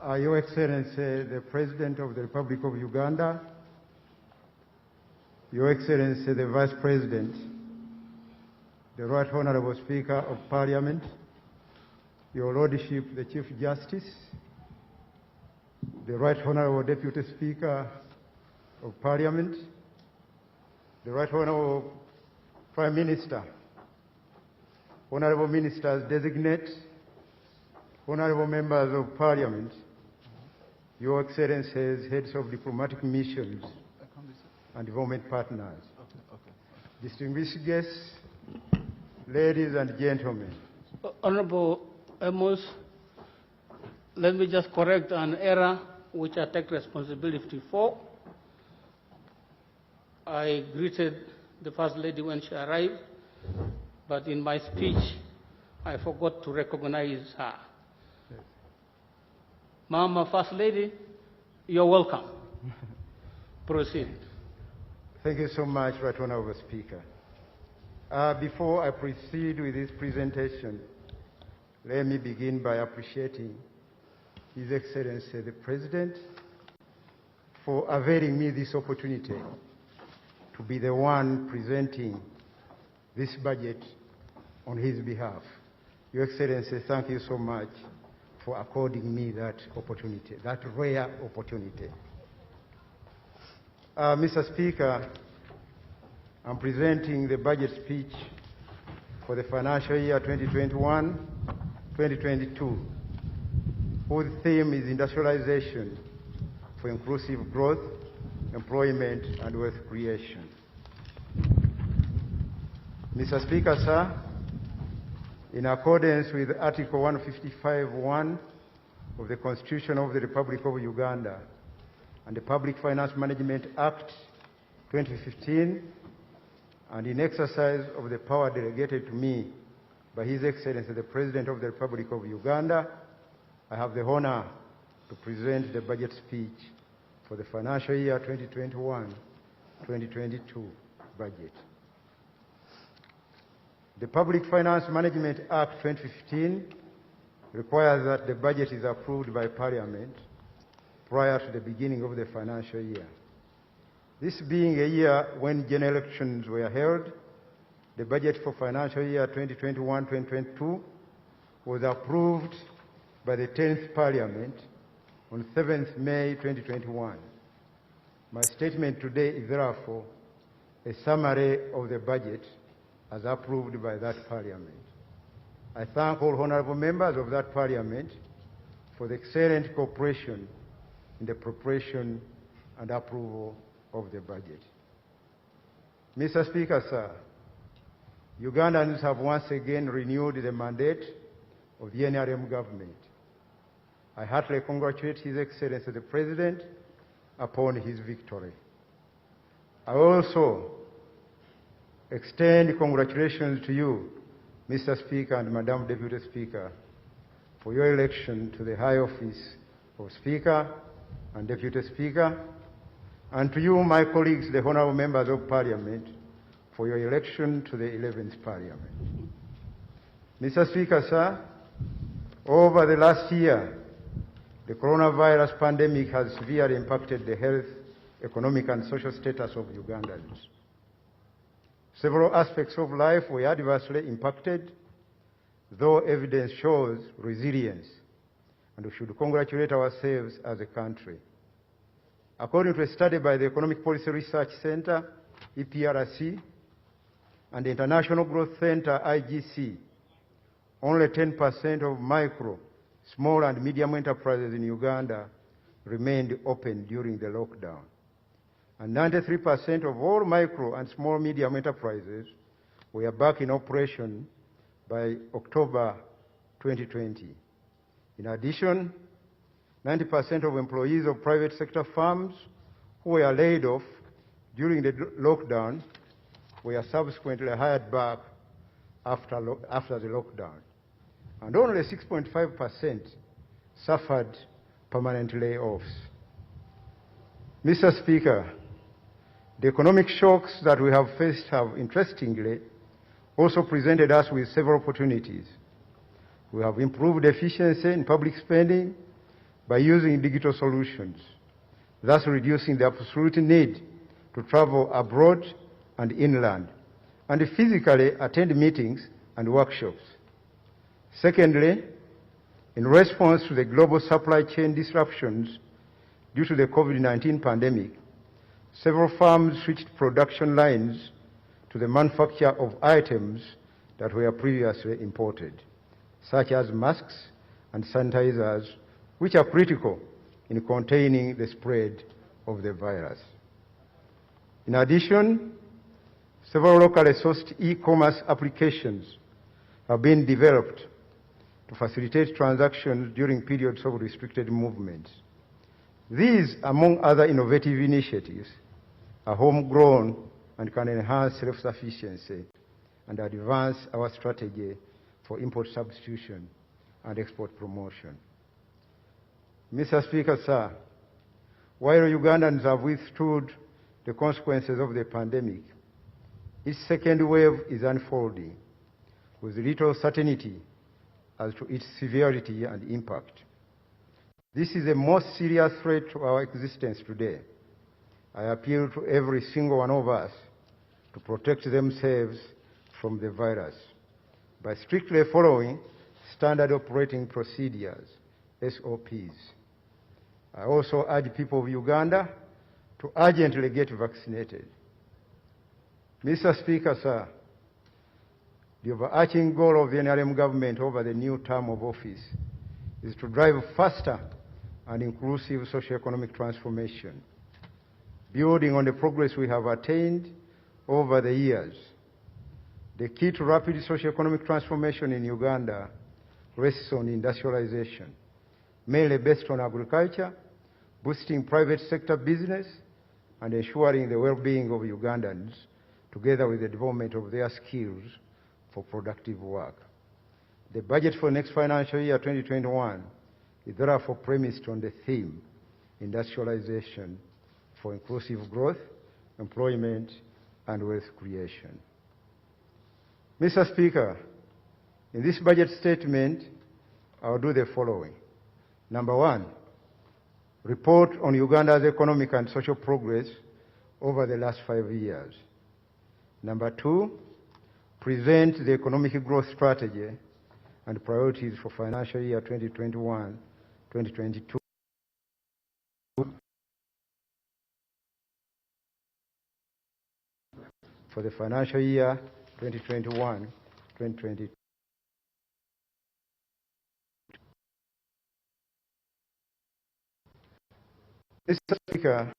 Your Excellency, the President of the Republic of Uganda, Your Excellency, the Vice President, the Right Honorable Speaker of Parliament, Your Lordship, the Chief Justice, the Right Honorable Deputy Speaker of Parliament, the Right Honorable Prime Minister, Honorable Ministers Designate, Honorable Members of Parliament, Your Excellencies, Heads of Diplomatic Missions and Development Partners, distinguished guests, ladies and gentlemen. Honorable Amos, let me just correct an error which I take responsibility for. I greeted the First Lady when she arrived, but in my speech, I forgot to recognize her. Yes. Mama First Lady, you're welcome. Proceed. Thank you so much, Right Honorable Speaker. Before I proceed with this presentation, let me begin by appreciating His Excellency the President for availing me this opportunity to be the one presenting this budget on his behalf. Your Excellency, thank you so much for according me that opportunity, that rare opportunity. Mr. Speaker, I'm presenting the budget speech for the financial year 2021-2022, whose theme is industrialization for inclusive growth, employment, and wealth creation. Mr. Speaker, sir, in accordance with Article 155(1) of the Constitution of the Republic of Uganda and the Public Finance Management Act 2015, and in exercise of the power delegated to me by His Excellency the President of the Republic of Uganda, I have the honor to present the budget speech for the financial year 2021-2022 budget. The Public Finance Management Act 2015 requires that the budget is approved by Parliament prior to the beginning of the financial year. This being a year when general elections were held, the budget for financial year 2021-2022 was approved by the 10th Parliament on 7th May 2021. My statement today is therefore a summary of the budget as approved by that Parliament. I thank all honorable members of that Parliament for the excellent cooperation in the preparation and approval of the budget. Mr. Speaker, sir, Ugandans have once again renewed the mandate of the NRM government. I heartily congratulate His Excellency the President upon his victory. I also extend congratulations to you, Mr. Speaker and Madam Deputy Speaker, for your election to the high office of Speaker and Deputy Speaker, and to you, my colleagues, the honorable members of Parliament, for your election to the 11th Parliament. Mr. Speaker, sir, over the last year, the coronavirus pandemic has severely impacted the health, economic, and social status of Ugandans. Several aspects of life were adversely impacted, though evidence shows resilience, and we should congratulate ourselves as a country. According to a study by the Economic Policy Research Center, EPRC, and the International Growth Center, IGC, only 10% of micro, small, and medium enterprises in Uganda remained open during the lockdown. And 93% of all micro and small medium enterprises were back in operation by October 2020. In addition, 90% of employees of private sector firms who were laid off during the lockdown were subsequently hired back after the lockdown. And only 6.5% suffered permanent layoffs. Mr. Speaker, the economic shocks that we have faced have, interestingly, also presented us with several opportunities. We have improved efficiency in public spending by using digital solutions, thus reducing the absolute need to travel abroad and inland, and physically attend meetings and workshops. Secondly, in response to the global supply chain disruptions due to the COVID-19 pandemic, several firms switched production lines to the manufacture of items that were previously imported, such as masks and sanitizers, which are critical in containing the spread of the virus. In addition, several locally sourced e-commerce applications have been developed to facilitate transactions during periods of restricted movements. These, among other innovative initiatives, are homegrown and can enhance self-sufficiency and advance our strategy for import substitution and export promotion. Mr. Speaker, sir, while Ugandans have withstood the consequences of the pandemic, its second wave is unfolding with little certainty as to its severity and impact. This is the most serious threat to our existence today. I appeal to every single one of us to protect themselves from the virus by strictly following standard operating procedures, SOPs. I also urge people of Uganda to urgently get vaccinated. Mr. Speaker, sir, the overarching goal of the NRM government over the new term of office is to drive faster and inclusive socio-economic transformation, building on the progress we have attained over the years. The key to rapid socio-economic transformation in Uganda rests on industrialization, mainly based on agriculture, boosting private sector business, and ensuring the well-being of Ugandans, together with the development of their skills for productive work. The budget for next financial year, 2021, is therefore premised on the theme, industrialization for inclusive growth, employment, and wealth creation. Mr. Speaker, in this budget statement, I will do the following. Number one, report on Uganda's economic and social progress over the last 5 years. Number two, present the economic growth strategy and priorities for financial year 2021-2022 for the financial year 2021-2022. Mr. Speaker,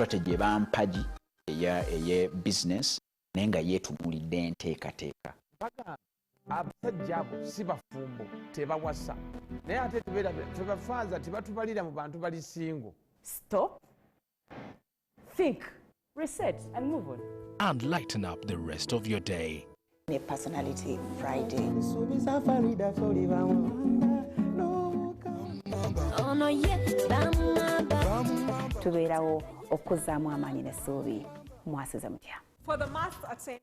strategy ebampagi eye business naye nga yeetunuulidde enteekateeka. Abasajja abo si bafumbo tebawasa naye ate tebafaaza tebatubalira mu bantu bali single. Stop, think, reset and move on. And lighten up the rest of your day. A personality Friday. Tubeerawo okuzzaamu amaanyi n'essuubi. Mwasize mutya. For the must-attend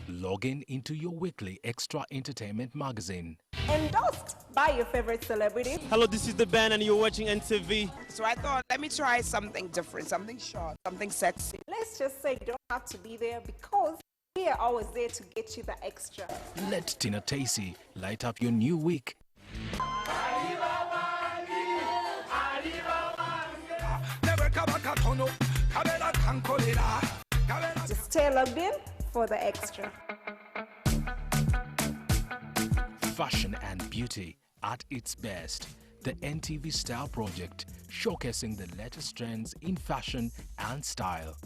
Log in into your weekly extra entertainment magazine. endorsed by your favorite celebrity. Hello, this is The Ben and you're watching NTV. So I thought, let me try something different, something short, something sexy. Let's just say you don't have to be there because we are always there to get you the extra. Let Tina Tacey light up your new week. Just stay logged in for the extra. Fashion and beauty at its best. The NTV Style Project, showcasing the latest trends in fashion and style.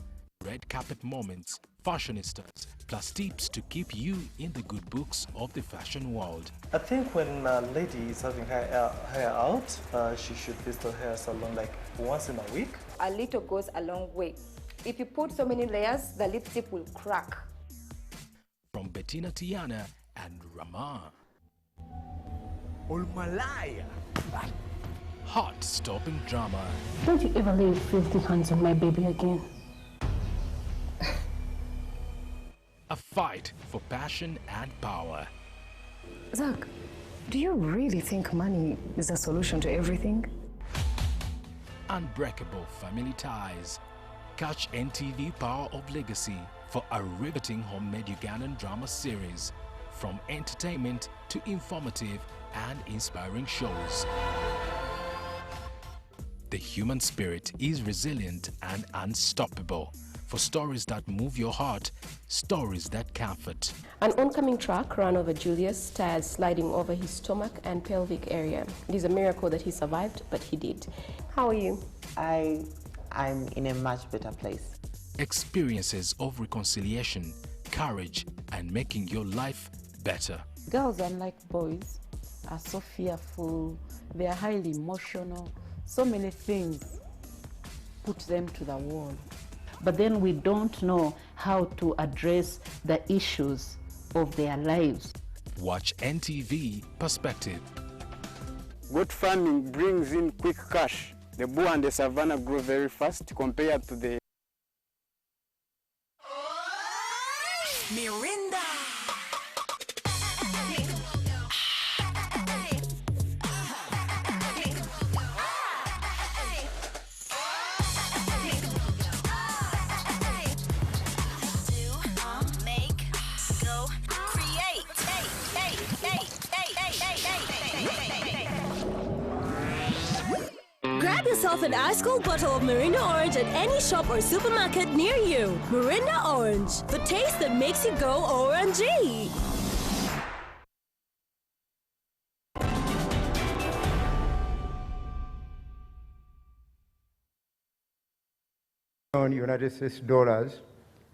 Red carpet moments, fashionistas, plus tips to keep you in the good books of the fashion world. I think when a lady is having her hair out, she should visit her hair salon like once in a week. A little goes a long way. If you put so many layers, the lipstick will crack. From Bettina Tiana and Rama. Olmalaya. Heart-stopping drama. Don't you ever lay filthy hands on my baby again. A fight for passion and power. Zach, do you really think money is a solution to everything? Unbreakable family ties. Catch NTV Power of Legacy for a riveting homemade Ugandan drama series. From entertainment to informative and inspiring shows. The human spirit is resilient and unstoppable. For stories that move your heart, stories that comfort. An oncoming truck ran over Julius, tires sliding over his stomach and pelvic area. It is a miracle that he survived, but he did. How are you? I'm in a much better place. Experiences of reconciliation, courage, and making your life better. Girls, unlike boys, are so fearful, they are highly emotional, so many things put them to the wall. But then we don't know how to address the issues of their lives. Watch NTV Perspective. Goat farming brings in quick cash. The bull and the savannah grow very fast compared to the Mirinda. Grab yourself an ice-cold bottle of Mirinda Orange at any shop or supermarket near you. Mirinda Orange, the taste that makes you go OMG. United States dollars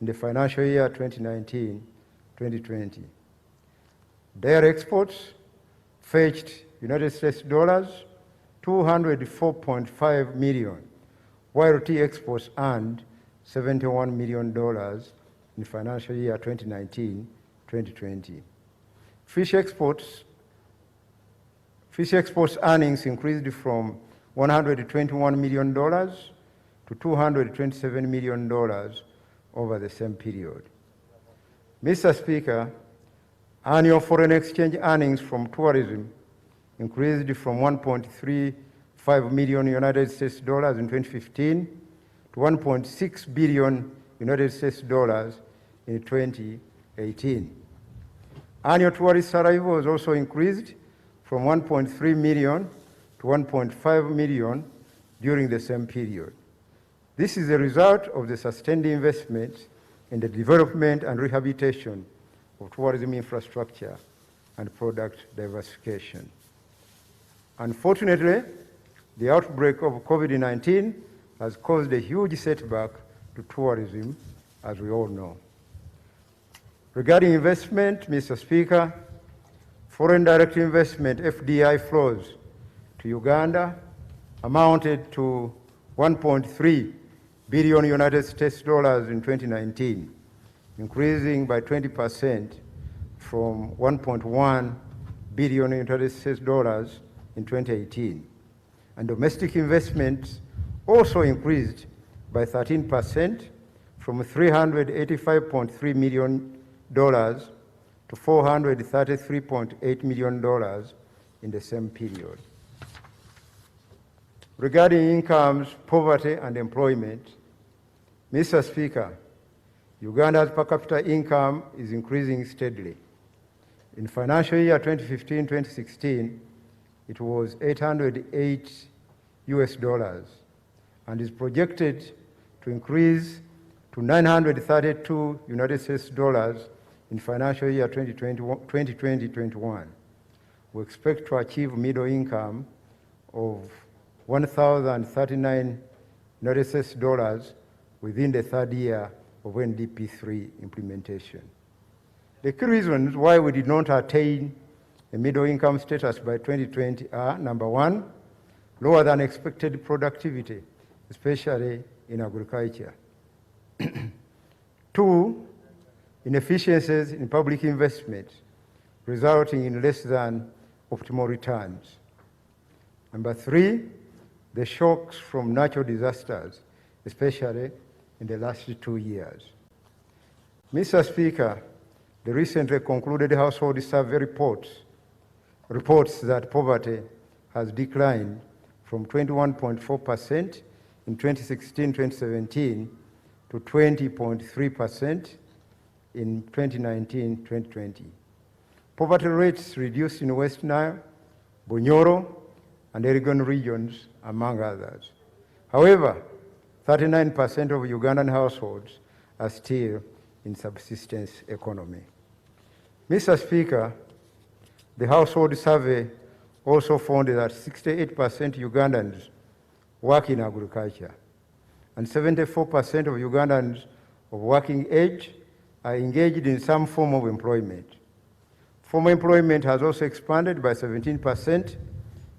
in the financial year 2019-2020. Their exports fetched United States dollars 204.5 million, while tea exports earned $71 million in financial year 2019-2020. Fish exports earnings increased from $121 million to $227 million over the same period. Mr. Speaker, annual foreign exchange earnings from tourism increased from 1.35 million United States dollars in 2015 to 1.6 billion United States dollars in 2018. Annual tourist arrivals also increased from 1.3 million to 1.5 million during the same period. This is a result of the sustained investment in the development and rehabilitation of tourism infrastructure and product diversification. Unfortunately, the outbreak of COVID-19 has caused a huge setback to tourism, as we all know. Regarding investment, Mr. Speaker, foreign direct investment, FDI flows to Uganda amounted to 1.3 billion United States dollars in 2019, increasing by 20% from 1.1 billion United States dollars in 2018. And domestic investments also increased by 13% from $385.3 million to $433.8 million in the same period. Regarding incomes, poverty, and employment, Mr. Speaker, Uganda's per capita income is increasing steadily. In financial year 2015-2016, it was $808 and is projected to increase to $932 United States dollars in financial year 2020-21. We expect to achieve middle income of $1,039 United States dollars within the third year of NDP 3 implementation. The key reasons why we did not attain a middle income status by 2020 are, number one, lower than expected productivity, especially in agriculture. Two, inefficiencies in public investment, resulting in less than optimal returns. Number three, the shocks from natural disasters, especially in the last 2 years. Mr. Speaker, the recently concluded household survey reports that poverty has declined from 21.4% in 2016-2017 to 20.3% in 2019-2020. Poverty rates reduced in West Nile, Bunyoro, and Elgon regions, among others. However, 39% of Ugandan households are still in subsistence economy. Mr. Speaker, the household survey also found that 68% Ugandans work in agriculture, and 74% of Ugandans of working age are engaged in some form of employment. Formal employment has also expanded by 17%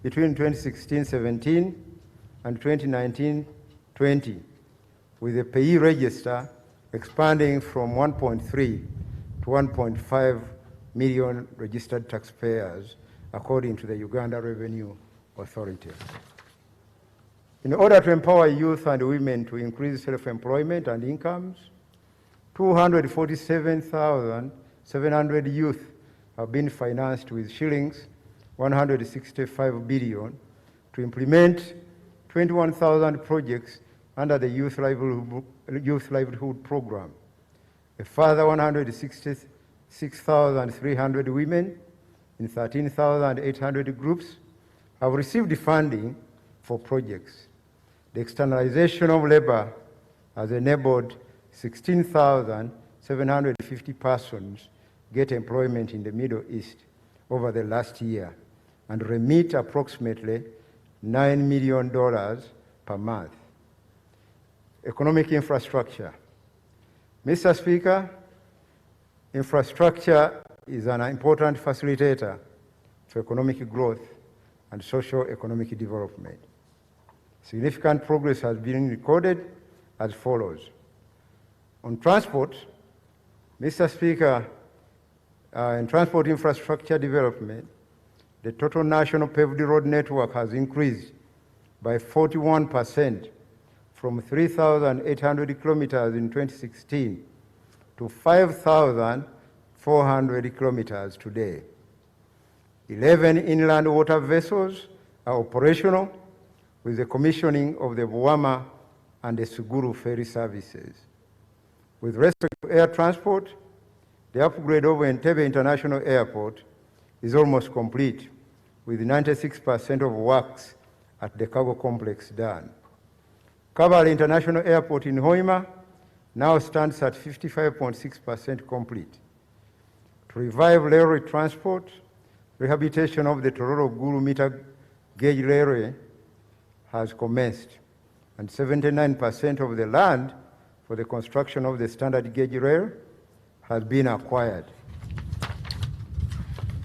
between 2016-17 and 2019-20, with the payee register expanding from 1.3 to 1.5 million registered taxpayers, according to the Uganda Revenue Authority. In order to empower youth and women to increase self-employment and incomes, 247,700 youth have been financed with shillings 165 billion to implement 21,000 projects under the Youth Livelihood Program. A further 166,300 women in 13,800 groups have received funding for projects. The externalization of labor has enabled 16,750 persons get employment in the Middle East over the last year and remit approximately $9 million per month. Economic infrastructure. Mr. Speaker, infrastructure is an important facilitator for economic growth and socio-economic development. Significant progress has been recorded as follows. On transport, Mr. Speaker, in transport infrastructure development, the total national paved road network has increased by 41% from 3,800 kilometers in 2016 to 5,400 kilometers today. 11 inland water vessels are operational with the commissioning of the Buwama and the Suguru ferry services. With respect to air transport, the upgrade of Entebbe International Airport is almost complete, with 96% of works at the cargo complex done. Kabale International Airport in Hoima now stands at 55.6% complete. To revive railway transport, rehabilitation of the Tororo Gulu meter gauge railway has commenced, and 79% of the land for the construction of the standard gauge rail has been acquired.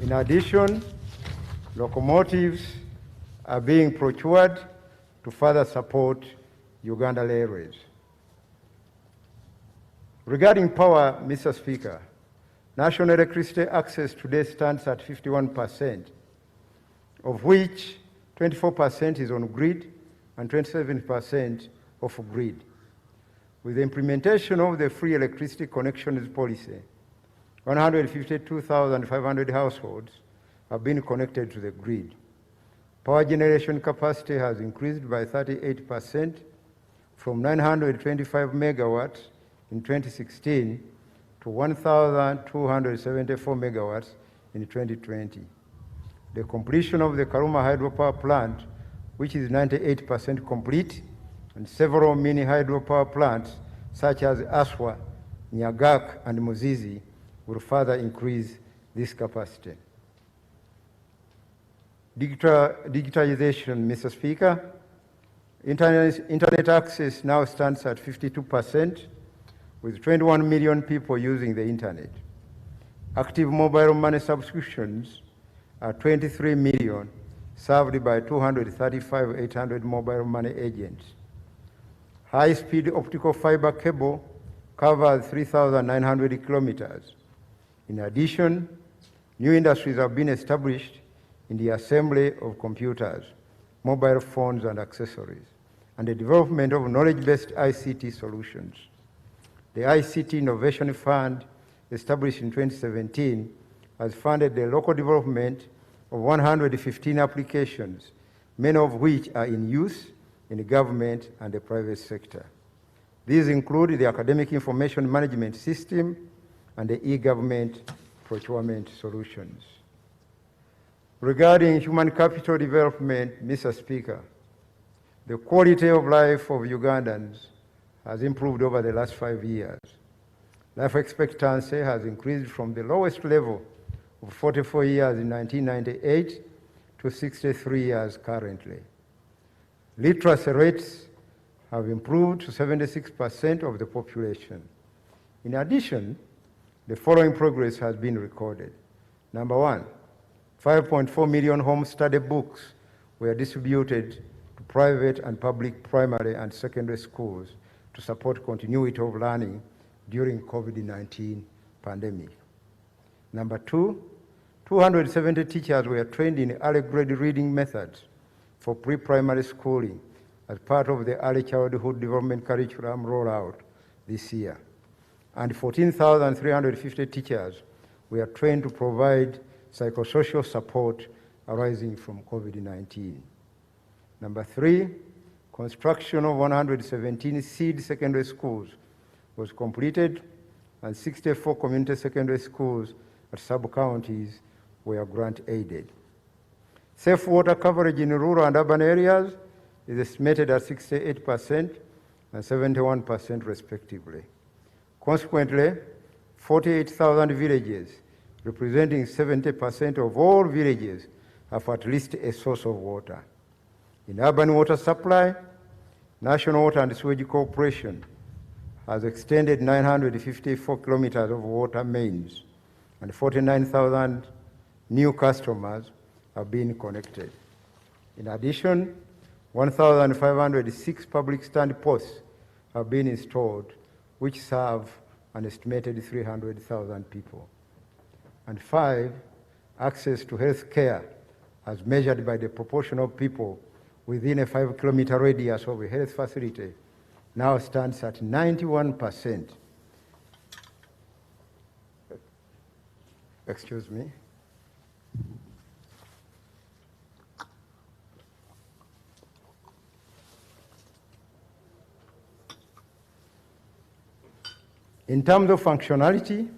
In addition, locomotives are being procured to further support Uganda Railways. Regarding power, Mr. Speaker, national electricity access today stands at 51%, of which 24% is on grid and 27% off grid. With the implementation of the free electricity connections policy, 152,500 households have been connected to the grid. Power generation capacity has increased by 38% from 925 megawatts in 2016 to 1,274 megawatts in 2020. The completion of the Karuma hydropower plant, which is 98% complete, and several mini hydropower plants such as Aswa, Nyagak, and Muzizi will further increase this capacity. Digitalization, Mr. Speaker. Internet access now stands at 52%, with 21 million people using the internet. Active mobile money subscriptions are 23 million, served by 235,800 mobile money agents. High-speed optical fiber cable covers 3,900 kilometers. In addition, new industries have been established in the assembly of computers, mobile phones, and accessories, and the development of knowledge-based ICT solutions. The ICT Innovation Fund, established in 2017, has funded the local development of 115 applications, many of which are in use in the government and the private sector. These include the Academic Information Management System and the e-government procurement solutions. Regarding human capital development, Mr. Speaker, the quality of life of Ugandans has improved over the last 5 years. Life expectancy has increased from the lowest level of 44 years in 1998 to 63 years currently. Literacy rates have improved to 76% of the population. In addition, the following progress has been recorded. Number one, 5.4 million home study books were distributed to private and public primary and secondary schools to support continuity of learning during COVID-19 pandemic. Number two, 270 teachers were trained in early grade reading methods for pre-primary schooling as part of the early childhood development curriculum rollout this year. And 14,350 teachers were trained to provide psychosocial support arising from COVID-19. Number three, construction of 117 seed secondary schools was completed, and 64 community secondary schools at sub-counties were grant-aided. Safe water coverage in rural and urban areas is estimated at 68% and 71% respectively. Consequently, 48,000 villages, representing 70% of all villages, have at least a source of water. In urban water supply, National Water and Sewage Corporation has extended 954 kilometers of water mains, and 49,000 new customers have been connected. In addition, 1,506 public stand posts have been installed, which serve an estimated 300,000 people. And five, access to health care, as measured by the proportion of people within a 5-kilometer radius of a health facility, now stands at 91%. Excuse me. In terms of functionality,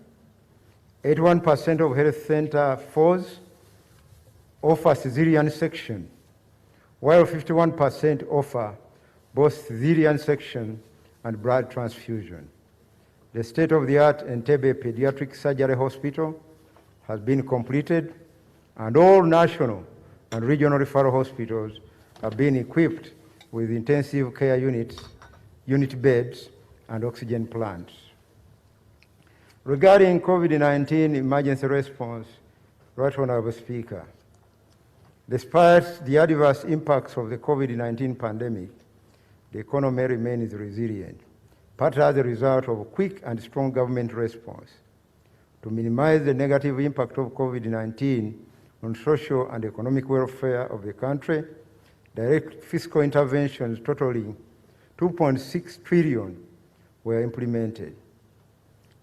81% of health center 4s offer cesarean section, while 51% offer both cesarean section and blood transfusion. The state-of-the-art Entebbe Pediatric Surgery Hospital has been completed, and all national and regional referral hospitals have been equipped with intensive care unit beds, and oxygen plants. Regarding COVID-19 emergency response, Right Honourable Speaker, despite the adverse impacts of the COVID-19 pandemic, the economy remains resilient, partly as a result of a quick and strong government response. To minimize the negative impact of COVID-19 on social and economic welfare of the country, direct fiscal interventions totaling 2.6 trillion were implemented.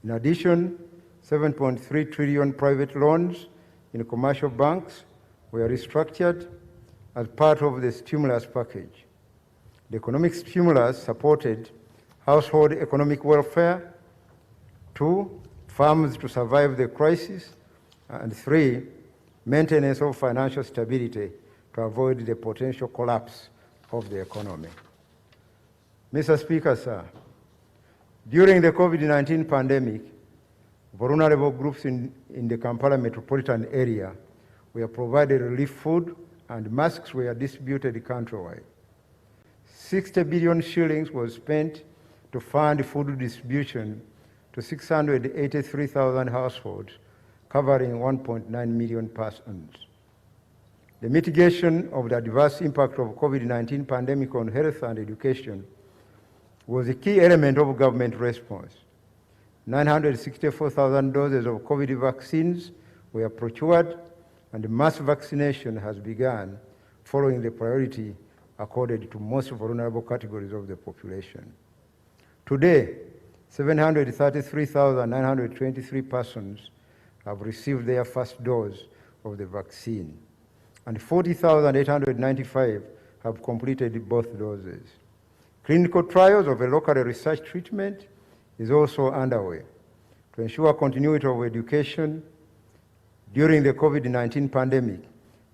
In addition, 7.3 trillion private loans in commercial banks were restructured as part of the stimulus package. The economic stimulus supported household economic welfare, 2, farms to survive the crisis, and 3, maintenance of financial stability to avoid the potential collapse of the economy. Mr. Speaker, sir, during the COVID-19 pandemic, vulnerable groups in the Kampala metropolitan area were provided relief food and masks were distributed countrywide. 60 billion shillings was spent to fund food distribution to 683,000 households, covering 1.9 million persons. The mitigation of the adverse impact of COVID-19 pandemic on health and education was a key element of government response. 964,000 doses of COVID vaccines were procured, and mass vaccination has begun following the priority accorded to most vulnerable categories of the population. Today, 733,923 persons have received their first dose of the vaccine, and 40,895 have completed both doses. Clinical trials of a locally researched treatment is also underway to ensure continuity of education. During the COVID-19 pandemic,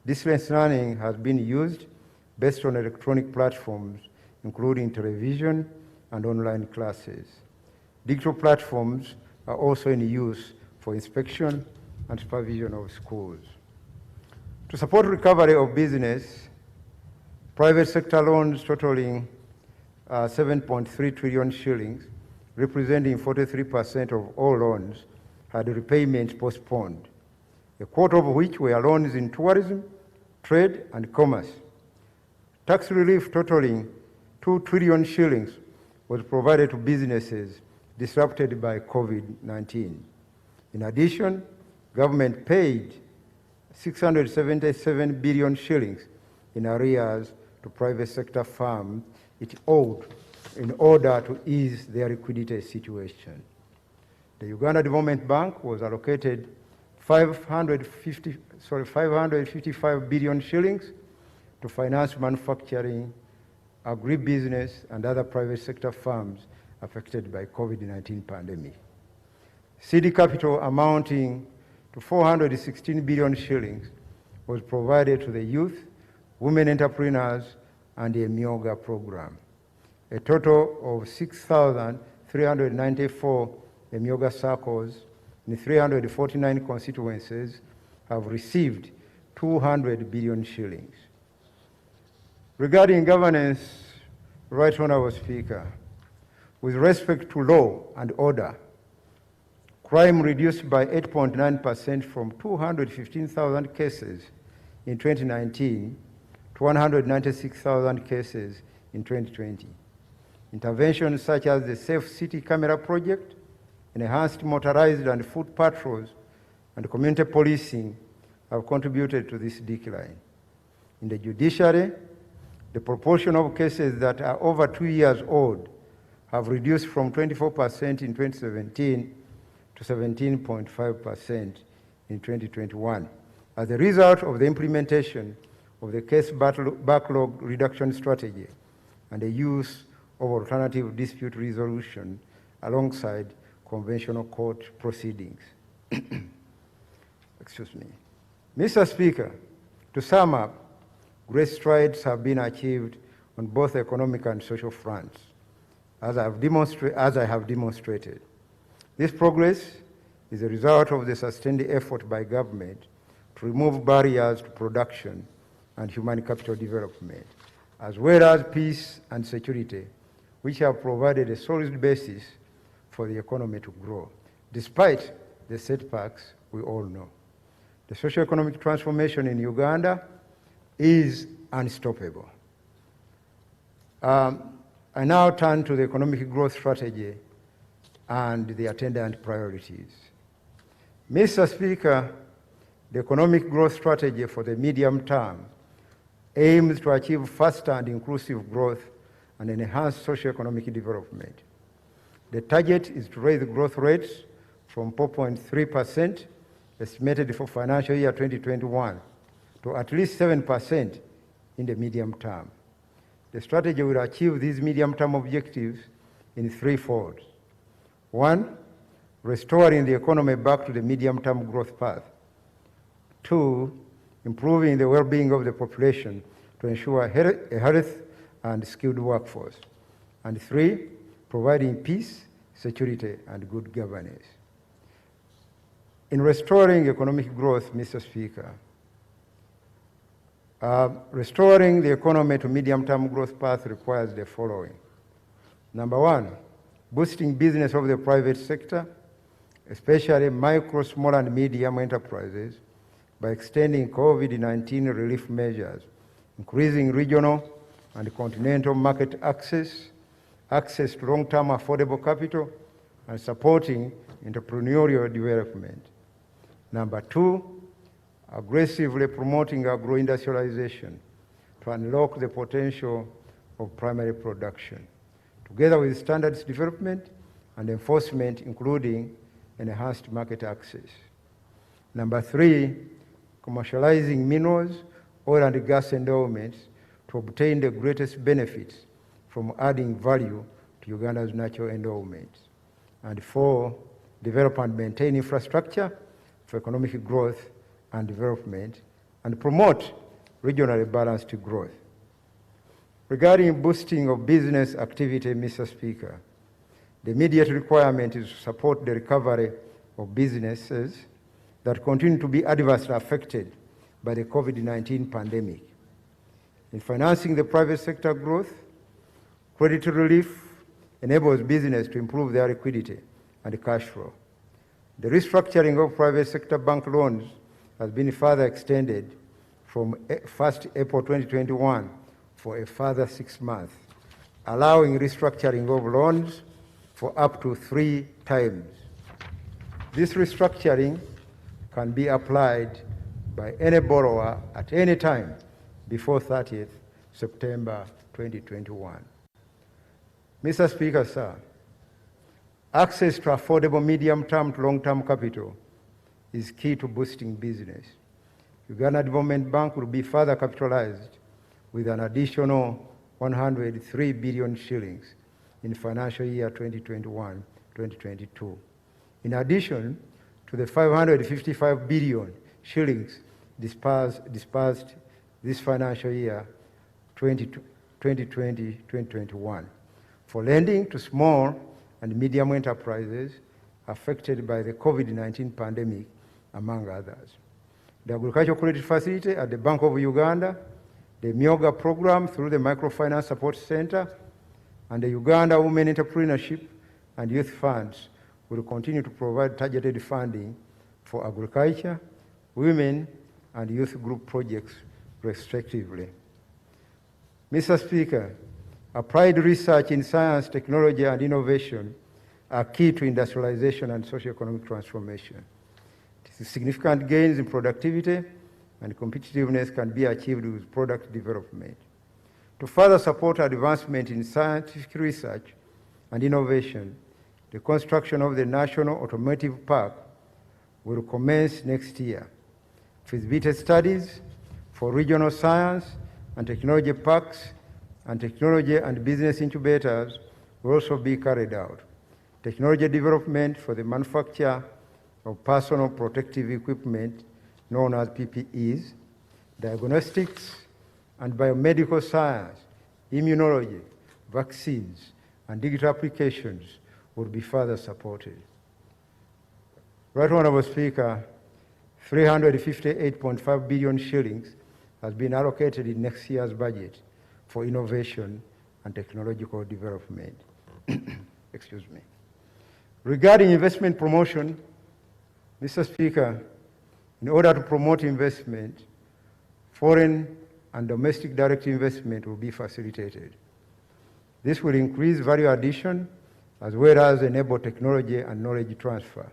distance learning has been used based on electronic platforms, including television and online classes. Digital platforms are also in use for inspection and supervision of schools. To support recovery of business, private sector loans totaling 7.3 trillion shillings, representing 43% of all loans, had repayments postponed, a quarter of which were loans in tourism, trade, and commerce. Tax relief totaling 2 trillion shillings was provided to businesses disrupted by COVID-19. In addition, government paid 677 billion shillings in arrears to private sector firms it owed in order to ease their liquidity situation. The Uganda Development Bank was allocated 555 billion shillings to finance manufacturing, agribusiness, and other private sector firms affected by COVID-19 pandemic. CD capital amounting to 416 billion shillings was provided to the youth, women entrepreneurs, and the Myoga program. A total of 6,394 Myoga circles in 349 constituencies have received 200 billion shillings. Regarding governance, Right Honourable Speaker, with respect to law and order, crime reduced by 8.9% from 215,000 cases in 2019 to 196,000 cases in 2020. Interventions such as the Safe City Camera Project, enhanced motorized and foot patrols, and community policing have contributed to this decline. In the judiciary, the proportion of cases that are over 2 years old have reduced from 24% in 2017 to 17.5% in 2021 as a result of the implementation of the case backlog reduction strategy and the use of alternative dispute resolution alongside conventional court proceedings. Excuse me. Mr. Speaker, to sum up, great strides have been achieved on both economic and social fronts, as I have demonstrated. This progress is a result of the sustained effort by government to remove barriers to production and human capital development, as well as peace and security, which have provided a solid basis for the economy to grow, despite the setbacks we all know. The socio-economic transformation in Uganda is unstoppable. I now turn to the economic growth strategy and the attendant priorities. Mr. Speaker, the economic growth strategy for the medium term aims to achieve faster and inclusive growth and enhance socio-economic development. The target is to raise the growth rates from 4.3% estimated for financial year 2021 to at least 7% in the medium term. The strategy will achieve these medium-term objectives in threefold. One, restoring the economy back to the medium-term growth path. Two, improving the well-being of the population to ensure a healthy and skilled workforce. And three, providing peace, security, and good governance. In restoring economic growth, Mr. Speaker, restoring the economy to medium-term growth path requires the following. Number one, boosting business of the private sector, especially micro, small, and medium enterprises, by extending COVID-19 relief measures, increasing regional and continental market access, access to long-term affordable capital, and supporting entrepreneurial development. Number two, aggressively promoting agro-industrialization to unlock the potential of primary production, together with standards development and enforcement, including enhanced market access. Number three, commercializing minerals, oil and gas endowments to obtain the greatest benefits from adding value to Uganda's natural endowments. And four, develop and maintain infrastructure for economic growth and development, and promote regionally balanced growth. Regarding boosting of business activity, Mr. Speaker, the immediate requirement is to support the recovery of businesses that continue to be adversely affected by the COVID-19 pandemic. In financing the private sector growth, credit relief enables business to improve their liquidity and cash flow. The restructuring of private sector bank loans has been further extended from 1st April 2021 for a further 6 months, allowing restructuring of loans for up to 3 times. This restructuring can be applied by any borrower at any time before 30th September 2021. Mr. Speaker, sir, access to affordable medium-term to long-term capital is key to boosting business. Uganda Development Bank will be further capitalized with an additional 103 billion shillings in financial year 2021-2022. In addition to the 555 billion shillings dispersed this financial year 2020-2021 for lending to small and medium enterprises affected by the COVID-19 pandemic, among others. The Agricultural Credit Facility at the Bank of Uganda, the Myoga program through the Microfinance Support Center, and the Uganda Women Entrepreneurship and Youth Funds will continue to provide targeted funding for agriculture, women, and youth group projects, respectively. Mr. Speaker, applied research in science, technology, and innovation are key to industrialization and socio-economic transformation. Significant gains in productivity and competitiveness can be achieved with product development. To further support advancement in scientific research and innovation, the construction of the National Automotive Park will commence next year. Feasibility studies for regional science and technology parks and technology and business incubators will also be carried out. Technology development for the manufacture of personal protective equipment known as PPEs, diagnostics and biomedical science, immunology, vaccines, and digital applications will be further supported. Right Honourable Speaker, 358.5 billion shillings has been allocated in next year's budget for innovation and technological development. Excuse me. Regarding investment promotion, Mr. Speaker, in order to promote investment, foreign and domestic direct investment will be facilitated. This will increase value addition as well as enable technology and knowledge transfer.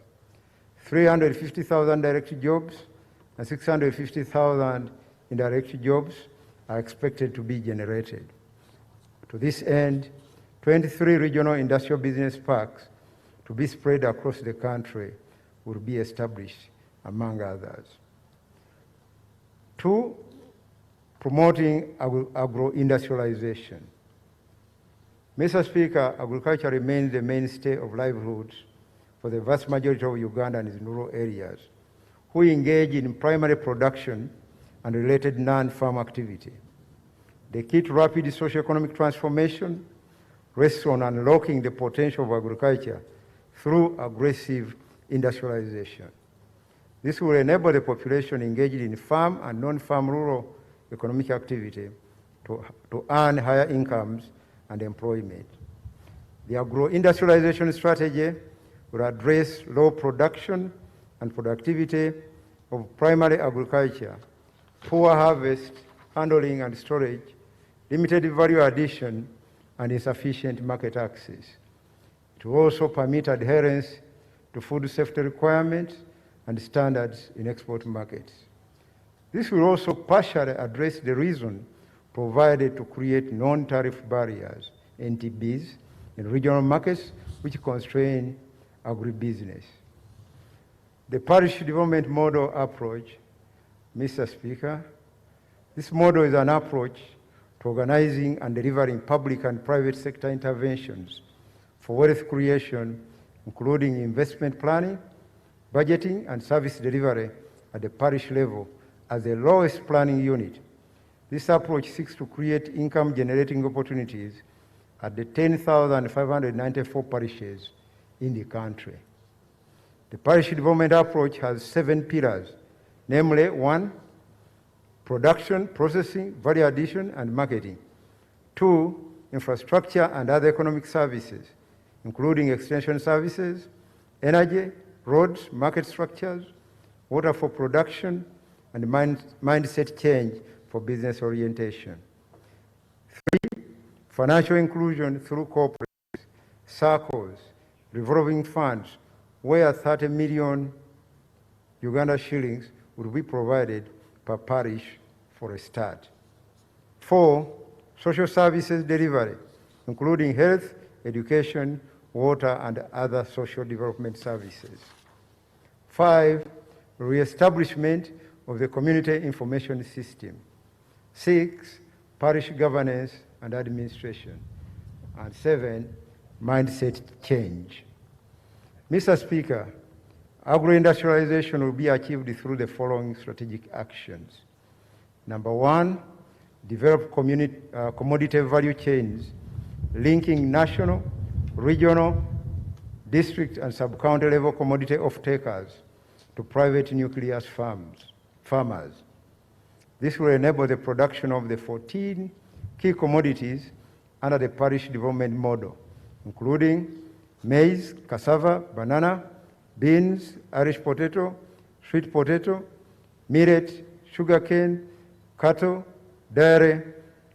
350,000 direct jobs and 650,000 indirect jobs are expected to be generated. To this end, 23 regional industrial business parks to be spread across the country will be established, among others. 2, promoting agro-industrialization. Mr. Speaker, agriculture remains the mainstay of livelihoods for the vast majority of Ugandans in rural areas who engage in primary production and related non-farm activity. The key to rapid socio-economic transformation rests on unlocking the potential of agriculture through aggressive industrialization. This will enable the population engaged in farm and non-farm rural economic activity to earn higher incomes and employment. The agro-industrialization strategy will address low production and productivity of primary agriculture, poor harvest, handling and storage, limited value addition, and insufficient market access. It will also permit adherence to food safety requirements and standards in export markets. This will also partially address the reason provided to create non-tariff barriers, NTBs, in regional markets which constrain agribusiness. The parish development model approach, Mr. Speaker, this model is an approach to organizing and delivering public and private sector interventions for wealth creation, including investment planning, budgeting, and service delivery at the parish level as the lowest planning unit. This approach seeks to create income-generating opportunities at the 10,594 parishes in the country. The parish development approach has 7 pillars, namely 1, production, processing, value addition, and marketing. 2, infrastructure and other economic services, including extension services, energy, roads, market structures, water for production, and mindset change for business orientation. 3, financial inclusion through cooperatives, circles, revolving funds, where 30 million Uganda shillings will be provided per parish for a start. 4, social services delivery, including health, education, water, and other social development services. 5, re-establishment of the community information system. 6, parish governance and administration. And 7, mindset change. Mr. Speaker, agro-industrialization will be achieved through the following strategic actions. Number 1, develop commodity value chains linking national, regional, district, and sub-county level commodity off-takers to private nucleus farmers. This will enable the production of the 14 key commodities under the parish development model, including maize, cassava, banana, beans, Irish potato, sweet potato, millet, sugarcane, cattle, dairy,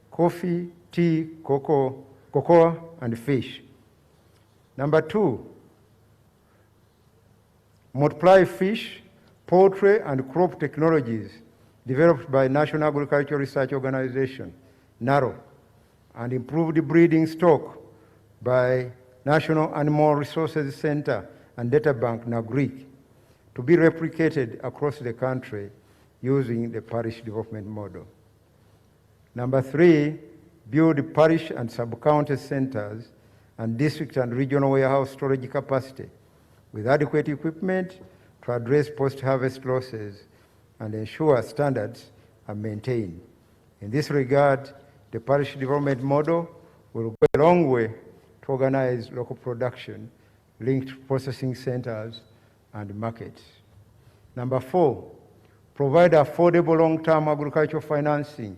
coffee, tea, cocoa, and fish. Number 2, multiply fish, poultry, and crop technologies developed by National Agricultural Research Organization, NARO, and improved breeding stock by National Animal Resources Center and Data Bank, NAGRIC, to be replicated across the country using the parish development model. Number 3, build parish and sub-county centers and district and regional warehouse storage capacity with adequate equipment to address post-harvest losses and ensure standards are maintained. In this regard, the parish development model will go a long way to organize local production linked to processing centers and markets. Number 4, provide affordable long-term agricultural financing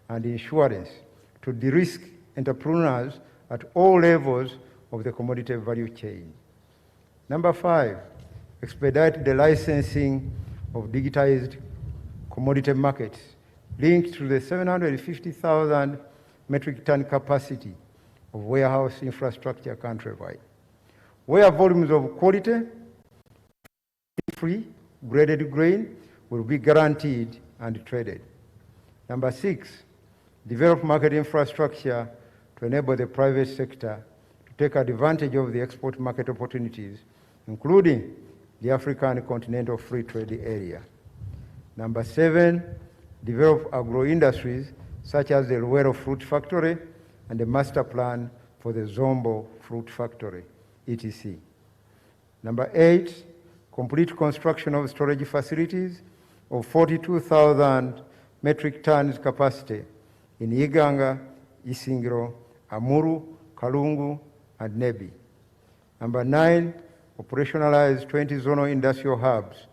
and insurance to de-risk entrepreneurs at all levels of the commodity value chain. Number 5, expedite the licensing of digitized commodity markets linked to the 750,000 metric ton capacity of warehouse infrastructure countrywide, where volumes of quality, free, graded grain will be guaranteed and traded. Number 6, develop market infrastructure to enable the private sector to take advantage of the export market opportunities, including the African Continental Free Trade Area. Number 7, develop agro-industries such as the Luwero Fruit Factory and the master plan for the Zombo Fruit Factory, etc. Number 8, complete construction of storage facilities of 42,000 metric tons capacity in Iganga, Isingiro, Amuru, Kalungu, and Nebi. Number 9, operationalize 20 zonal industrial hubs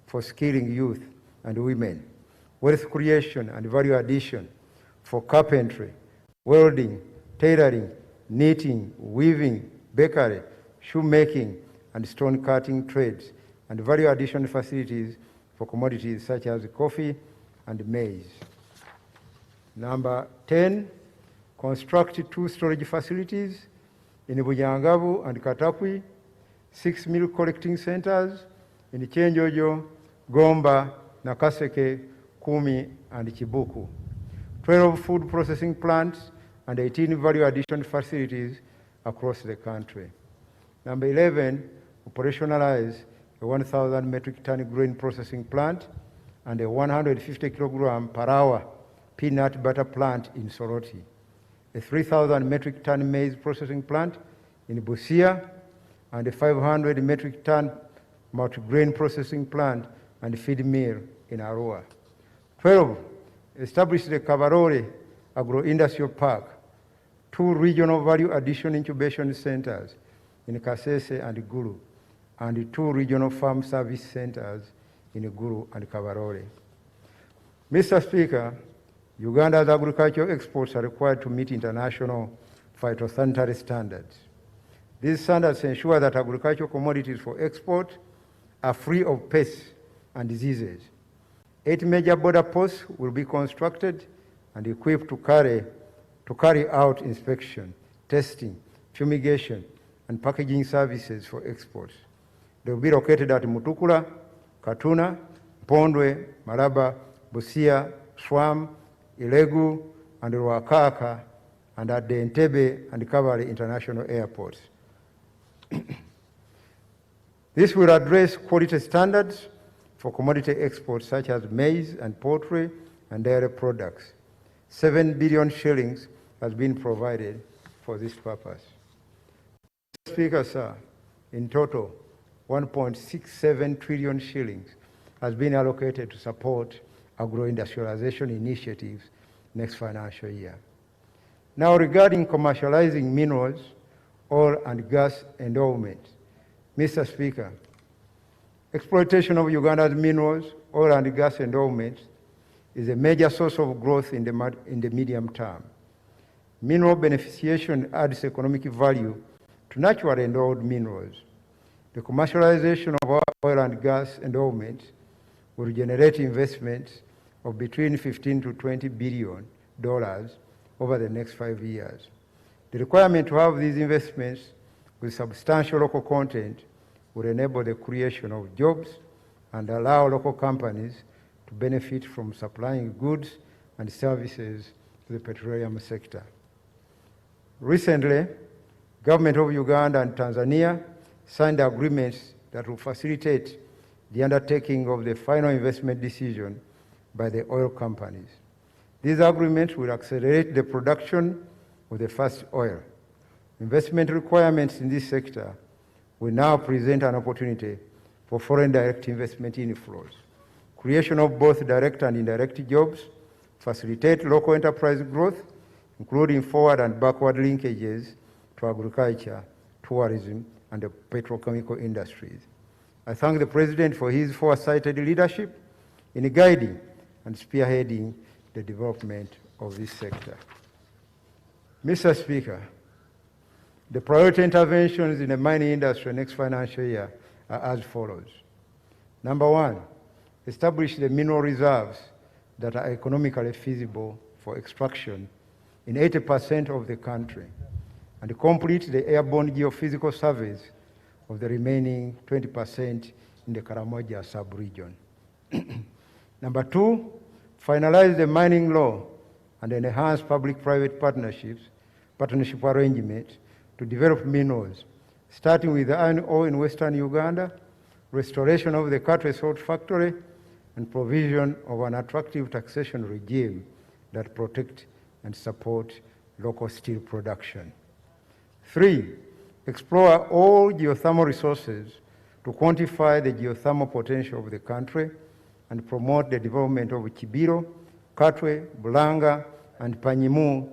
for skilling youth and women, wealth creation and value addition for carpentry, welding, tailoring, knitting, weaving, bakery, shoemaking, and stone cutting trades, and value addition facilities for commodities such as coffee and maize. Number 10, construct 2 storage facilities in Bujangabu and Katakwi, 6 milk collecting centers in Chenjojo, Gomba, Nakaseke, Kumi, and Chibuku, 12 food processing plants, and 18 value addition facilities across the country. Number 11, operationalize a 1,000 metric ton grain processing plant and a 150 kilogram per hour peanut butter plant in Soroti, a 3,000 metric ton maize processing plant in Busia, and a 500 metric ton multi-grain processing plant and feed mill in Arua. 12, establish the Kabarore Agro-Industrial Park, 2 regional value addition incubation centers in Kasese and Gulu, and 2 regional farm service centers in Gulu and Kabarore. Mr. Speaker, Uganda's agricultural exports are required to meet international phytosanitary standards. These standards ensure that agricultural commodities for export are free of pests and diseases. 8 major border posts will be constructed and equipped to carry out inspection, testing, fumigation, and packaging services for exports. They will be located at Mutukula, Katuna, Pondwe, Maraba, Busia, Swam, Ilegu, and Ruakaka, and at the Entebbe and Kabale international airports. This will address quality standards for commodity exports such as maize and poultry and dairy products. 7 billion shillings has been provided for this purpose. Mr. Speaker, sir, in total, 1.67 trillion shillings has been allocated to support agro-industrialization initiatives next financial year. Now, regarding commercializing minerals, oil and gas endowment, Mr. Speaker, exploitation of Uganda's minerals, oil and gas endowments is a major source of growth in the medium term. Mineral beneficiation adds economic value to naturally endowed minerals. The commercialization of our oil and gas endowments will generate investments of between $15 to $20 billion over the next 5 years. The requirement to have these investments with substantial local content will enable the creation of jobs and allow local companies to benefit from supplying goods and services to the petroleum sector. Recently, government of Uganda and Tanzania signed agreements that will facilitate the undertaking of the final investment decision by the oil companies. These agreements will accelerate the production of the first oil. Investment requirements in this sector will now present an opportunity for foreign direct investment inflows, creation of both direct and indirect jobs, facilitate local enterprise growth, including forward and backward linkages to agriculture, tourism, and the petrochemical industries. I thank the President for his foresighted leadership in guiding and spearheading the development of this sector. Mr. Speaker, the priority interventions in the mining industry next financial year are as follows. Number one, establish the mineral reserves that are economically feasible for extraction in 80% of the country, and complete the airborne geophysical surveys of the remaining 20% in the Karamoja sub-region. Number two, finalize the mining law and enhance public-private partnership arrangements to develop minerals, starting with the iron ore in Western Uganda, restoration of the Katwe salt factory, and provision of an attractive taxation regime that protects and support local steel production. Three, explore all geothermal resources to quantify the geothermal potential of the country and promote the development of Kibiro, Katwe, Bulanga, and Panyimu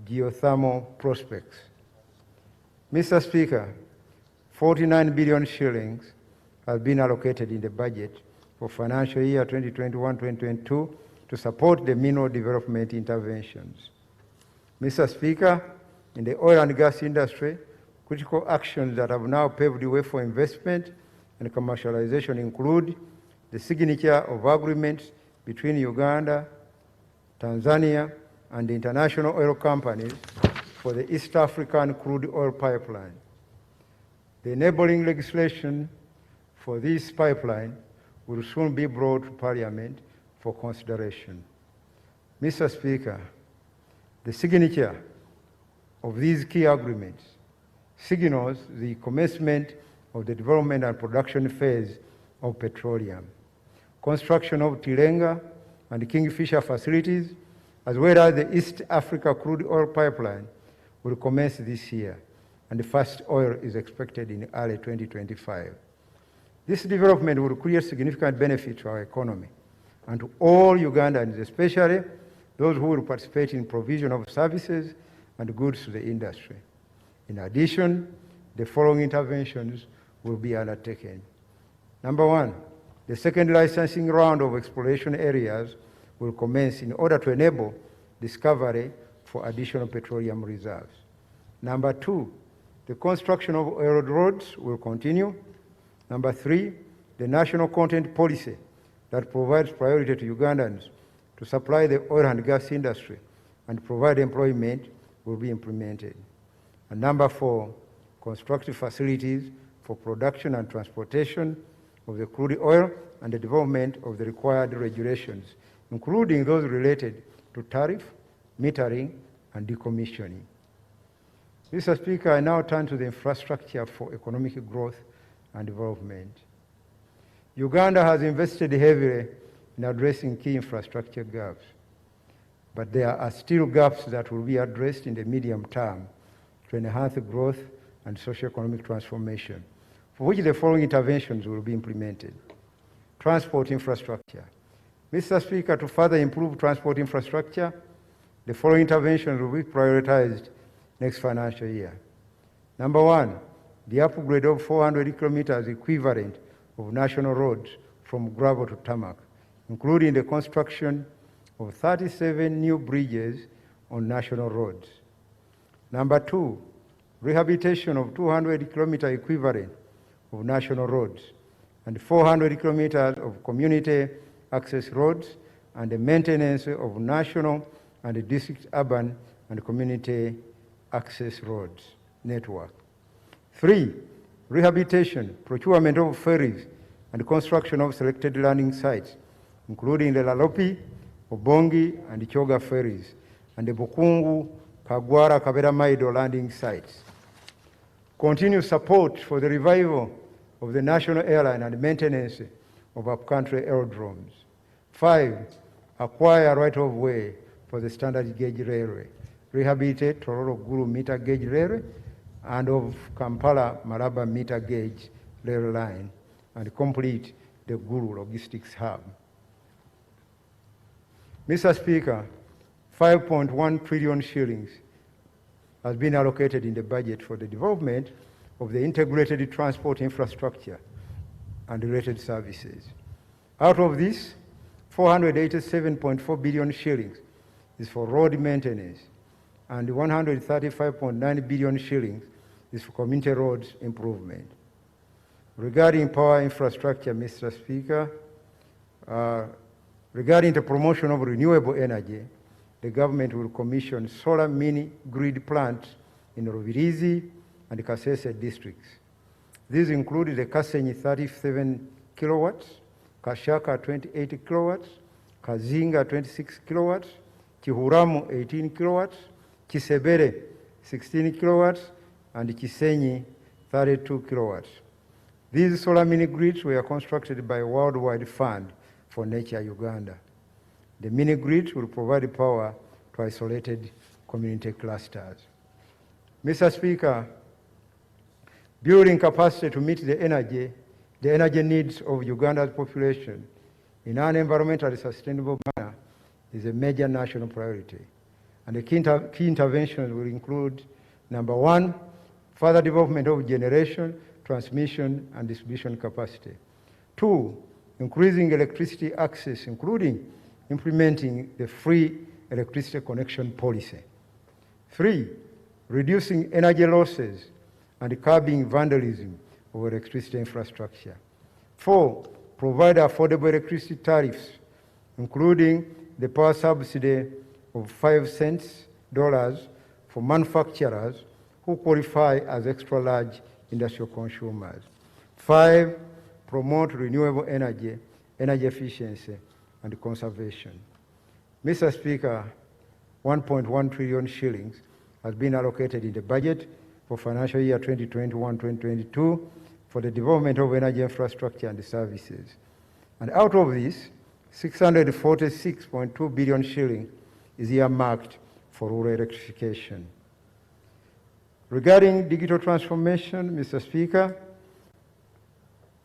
geothermal prospects. Mr. Speaker, 49 billion shillings have been allocated in the budget for financial year 2021-2022 to support the mineral development interventions. Mr. Speaker, in the oil and gas industry, critical actions that have now paved the way for investment and commercialization include the signature of agreements between Uganda, Tanzania, and the international oil companies for the East African crude oil pipeline. The enabling legislation for this pipeline will soon be brought to Parliament for consideration. Mr. Speaker, the signature of these key agreements signals the commencement of the development and production phase of petroleum. Construction of Tilenga and Kingfisher facilities, as well as the East Africa crude oil pipeline, will commence this year, and the first oil is expected in early 2025. This development will create significant benefit to our economy and to all Ugandans, especially those who will participate in provision of services and goods to the industry. In addition, the following interventions will be undertaken. Number one, the second licensing round of exploration areas will commence in order to enable discovery for additional petroleum reserves. Number two, the construction of oil roads will continue. Number three, the national content policy that provides priority to Ugandans to supply the oil and gas industry and provide employment will be implemented. And number four, constructive facilities for production and transportation of the crude oil and the development of the required regulations, including those related to tariff, metering, and decommissioning. Mr. Speaker, I now turn to the infrastructure for economic growth and development. Uganda has invested heavily in addressing key infrastructure gaps, but there are still gaps that will be addressed in the medium term to enhance growth and socio-economic transformation, for which the following interventions will be implemented. Transport infrastructure. Mr. Speaker, to further improve transport infrastructure, the following interventions will be prioritized next financial year. Number one, the upgrade of 400 kilometers equivalent of national roads from gravel to tarmac, including the construction of 37 new bridges on national roads. Number two, rehabilitation of 200 kilometer equivalent of national roads and 400 kilometers of community access roads and the maintenance of national and district urban and community access roads network. Three, rehabilitation, procurement of ferries and construction of selected landing sites, including the Lalopi, Obongi, and Choga ferries, and the Bukungu, Kagwara, Kabera Maido landing sites. Continue support for the revival of the national airline and maintenance of upcountry aerodromes. Five, acquire right-of-way for the standard gauge railway. Rehabilitate Tororo Guru meter gauge railway and of Kampala Maraba meter gauge rail line and complete the Guru logistics hub. Mr. Speaker, 5.1 trillion shillings has been allocated in the budget for the development of the integrated transport infrastructure and related services. Out of this, 487.4 billion shillings is for road maintenance, and 135.9 billion shillings is for community roads improvement. Regarding power infrastructure, Mr. Speaker, regarding the promotion of renewable energy, the government will commission solar mini grid plants in Rubirizi and Kasese districts. These include the Kasenyi 37 kilowatts, Kashaka 28 kilowatts, Kazinga 26 kilowatts, Kihuramu 18 kilowatts, Kisebere 16 kilowatts, and Kisenyi 32 kilowatts. These solar mini grids were constructed by a worldwide fund for nature Uganda. The mini grids will provide power to isolated community clusters. Mr. Speaker, building capacity to meet the energy needs of Uganda's population in an environmentally sustainable manner is a major national priority. And the key interventions will include, number one, further development of generation, transmission, and distribution capacity. Two, increasing electricity access, including implementing the free electricity connection policy. Three, reducing energy losses and curbing vandalism of electricity infrastructure. Four, provide affordable electricity tariffs, including the power subsidy of 5 cents for manufacturers who qualify as extra large industrial consumers. Five, promote renewable energy, energy efficiency, and conservation. Mr. Speaker, 1.1 trillion shillings has been allocated in the budget for financial year 2021-2022 for the development of energy infrastructure and services. And out of this, 646.2 billion shillings is earmarked for rural electrification. Regarding digital transformation, Mr. Speaker,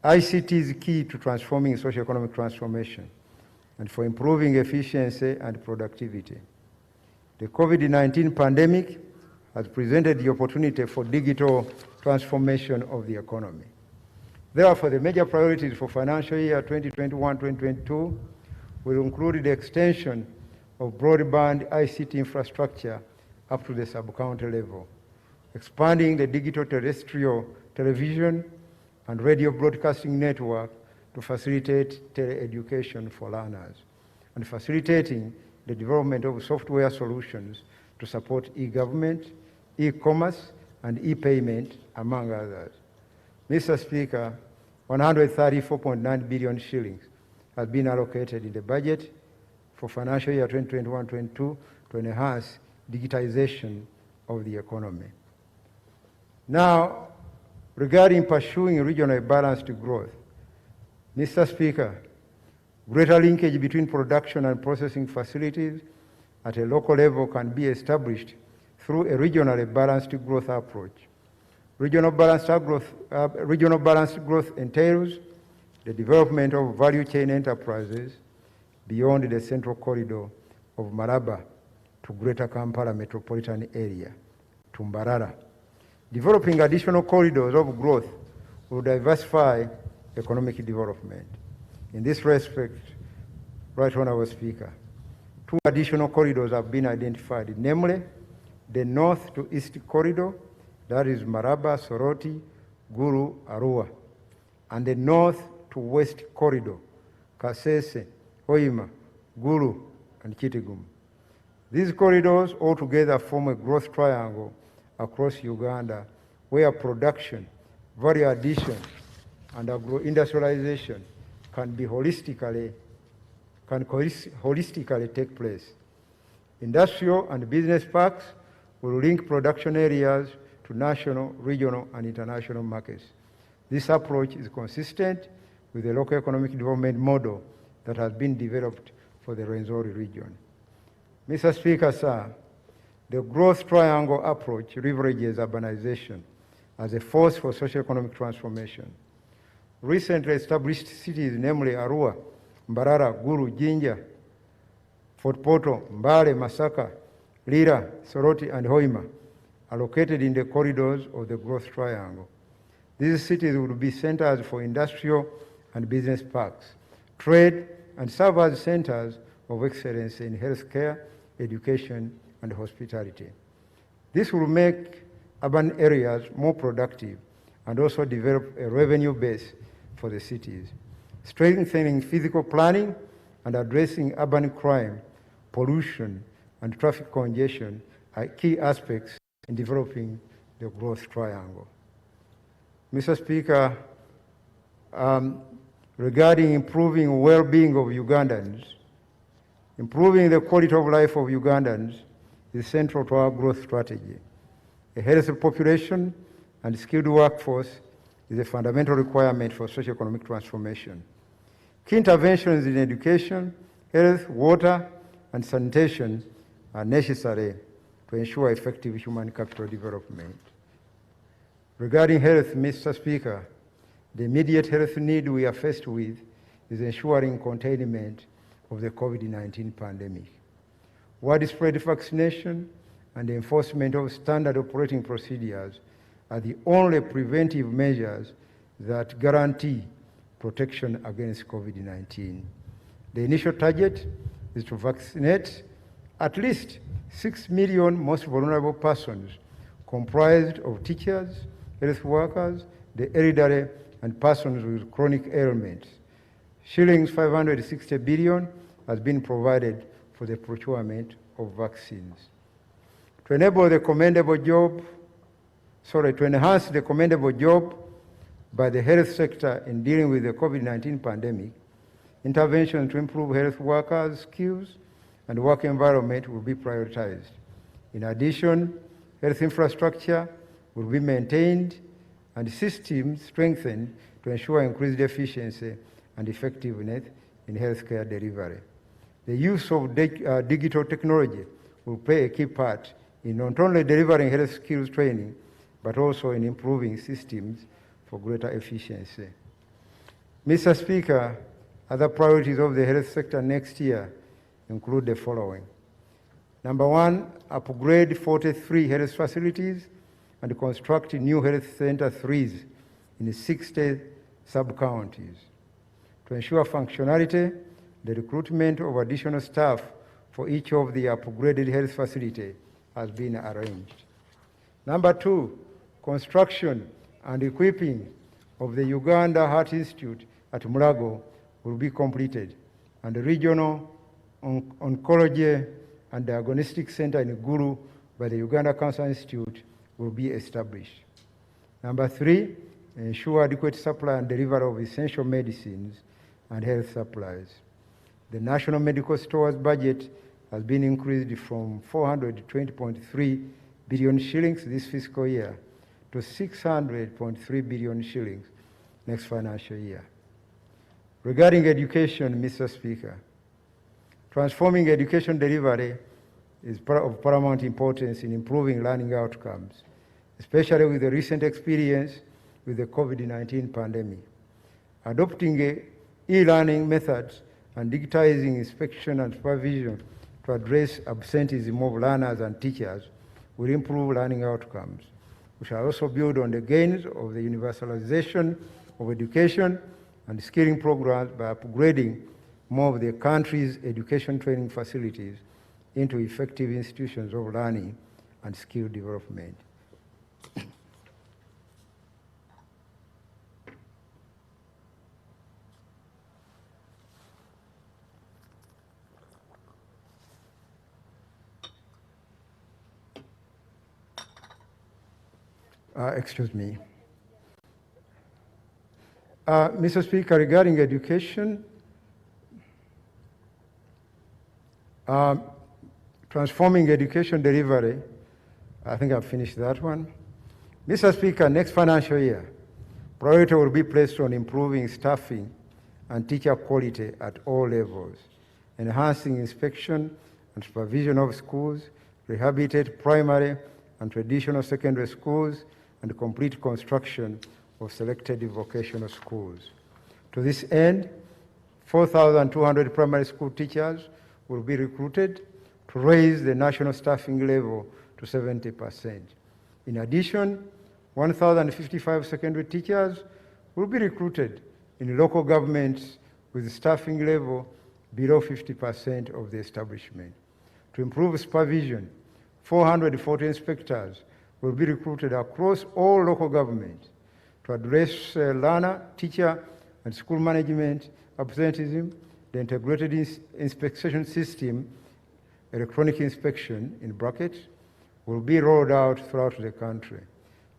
ICT is key to transforming socio-economic transformation and for improving efficiency and productivity. The COVID-19 pandemic has presented the opportunity for digital transformation of the economy. Therefore, the major priorities for financial year 2021-2022 will include the extension of broadband ICT infrastructure up to the sub-county level, expanding the digital terrestrial television and radio broadcasting network to facilitate tele-education for learners, and facilitating the development of software solutions to support e-government, e-commerce, and e-payment, among others. Mr. Speaker, 134.9 billion shillings has been allocated in the budget for financial year 2021-22 to enhance digitization of the economy. Now, regarding pursuing regional balanced growth, Mr. Speaker, greater linkage between production and processing facilities at a local level can be established through a regionally balanced growth approach. Regional balanced growth entails the development of value chain enterprises beyond the central corridor of Maraba to Greater Kampala metropolitan area, to Mbarara. Developing additional corridors of growth will diversify economic development. In this respect, Right Honourable Speaker, 2 additional corridors have been identified, namely the north to east corridor, that is Maraba, Soroti, Gulu, Arua, and the north to west corridor, Kasese, Hoima, Gulu, and Kitigum. These corridors altogether form a growth triangle across Uganda where production, value addition, and agro-industrialization can holistically take place. Industrial and business parks will link production areas to national, regional, and international markets. This approach is consistent with the local economic development model that has been developed for the Rwenzori region. Mr. Speaker, sir, the growth triangle approach leverages urbanization as a force for socio-economic transformation. Recently established cities, namely Arua, Mbarara, Gulu, Jinja, Fort Portal, Mbale, Masaka, Lira, Soroti, and Hoima, are located in the corridors of the growth triangle. These cities will be centers for industrial and business parks, trade, and serve as centers of excellence in healthcare, education, and hospitality. This will make urban areas more productive and also develop a revenue base for the cities. Strengthening physical planning and addressing urban crime, pollution, and traffic congestion are key aspects in developing the growth triangle. Mr. Speaker, regarding improving well-being of Ugandans, improving the quality of life of Ugandans is central to our growth strategy. A healthy population and skilled workforce is a fundamental requirement for socio-economic transformation. Key interventions in education, health, water, and sanitation are necessary to ensure effective human capital development. Regarding health, Mr. Speaker, the immediate health need we are faced with is ensuring containment of the COVID-19 pandemic. Widespread vaccination and the enforcement of standard operating procedures are the only preventive measures that guarantee protection against COVID-19. The initial target is to vaccinate at least 6 million most vulnerable persons, comprised of teachers, health workers, the elderly, and persons with chronic ailments. Shillings 560 billion has been provided for the procurement of vaccines. To enhance the commendable job by the health sector in dealing with the COVID-19 pandemic, interventions to improve health workers' skills and work environment will be prioritized. In addition, health infrastructure will be maintained and systems strengthened to ensure increased efficiency and effectiveness in healthcare delivery. The use of digital technology will play a key part in not only delivering health skills training, but also in improving systems for greater efficiency. Mr. Speaker, other priorities of the health sector next year include the following. Number one, upgrade 43 health facilities and construct new health center 3s in 60 sub-counties. To ensure functionality, the recruitment of additional staff for each of the upgraded health facilities has been arranged. Number two, construction and equipping of the Uganda Heart Institute at Mulago will be completed, and the regional oncology and diagnostic center in Gulu by the Uganda Cancer Institute will be established. Number three, ensure adequate supply and delivery of essential medicines and health supplies. The National Medical Stores budget has been increased from 420.3 billion shillings this fiscal year to 600.3 billion shillings next financial year. Regarding education, Mr. Speaker, transforming education delivery is of paramount importance in improving learning outcomes, especially with the recent experience with the COVID-19 pandemic. Adopting e-learning methods and digitizing inspection and supervision to address absenteeism of learners and teachers will improve learning outcomes. We shall also build on the gains of the universalization of education and skilling programs by upgrading more of the country's education training facilities into effective institutions of learning and skill development. Excuse me. Mr. Speaker, regarding education, transforming education delivery, I think I've finished that one. Mr. Speaker, next financial year, priority will be placed on improving staffing and teacher quality at all levels, enhancing inspection and supervision of schools, rehabilitate primary and traditional secondary schools, and complete construction of selected vocational schools. To this end, 4,200 primary school teachers will be recruited to raise the national staffing level to 70%. In addition, 1,055 secondary teachers will be recruited in local governments with staffing level below 50% of the establishment. To improve supervision, 440 inspectors will be recruited across all local governments to address learner, teacher, and school management absenteeism. The integrated inspection system, electronic inspection in brackets, will be rolled out throughout the country.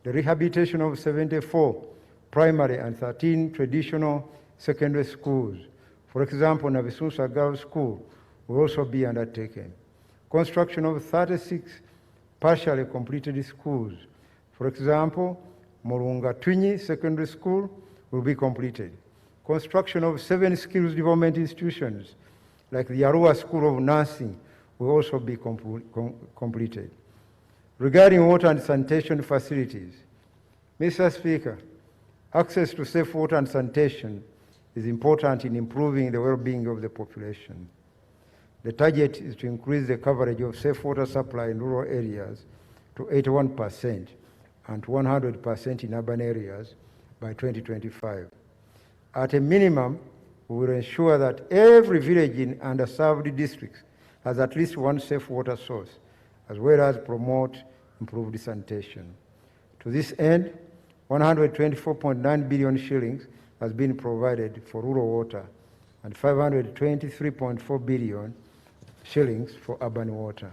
The rehabilitation of 74 primary and 13 traditional secondary schools, for example, Navisunsa Girls School, will also be undertaken. Construction of 36 partially completed schools, for example, Mulunga Twinyi Secondary School, will be completed. Construction of 7 skills development institutions, like the Arua School of Nursing, will also be completed. Regarding water and sanitation facilities, Mr. Speaker, access to safe water and sanitation is important in improving the well-being of the population. The target is to increase the coverage of safe water supply in rural areas to 81% and 100% in urban areas by 2025. At a minimum, we will ensure that every village in underserved districts has at least one safe water source, as well as promote improved sanitation. To this end, 124.9 billion shillings has been provided for rural water and 523.4 billion shillings for urban water.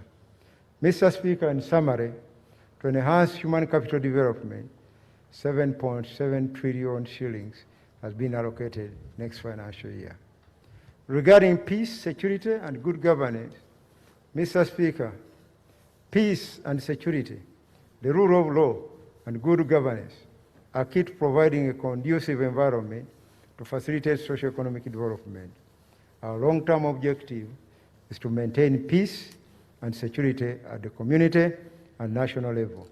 Mr. Speaker, in summary, to enhance human capital development, 7.7 trillion shillings has been allocated next financial year. Regarding peace, security, and good governance, Mr. Speaker, peace and security, the rule of law, and good governance are key to providing a conducive environment to facilitate socio-economic development. Our long-term objective is to maintain peace and security at the community and national level,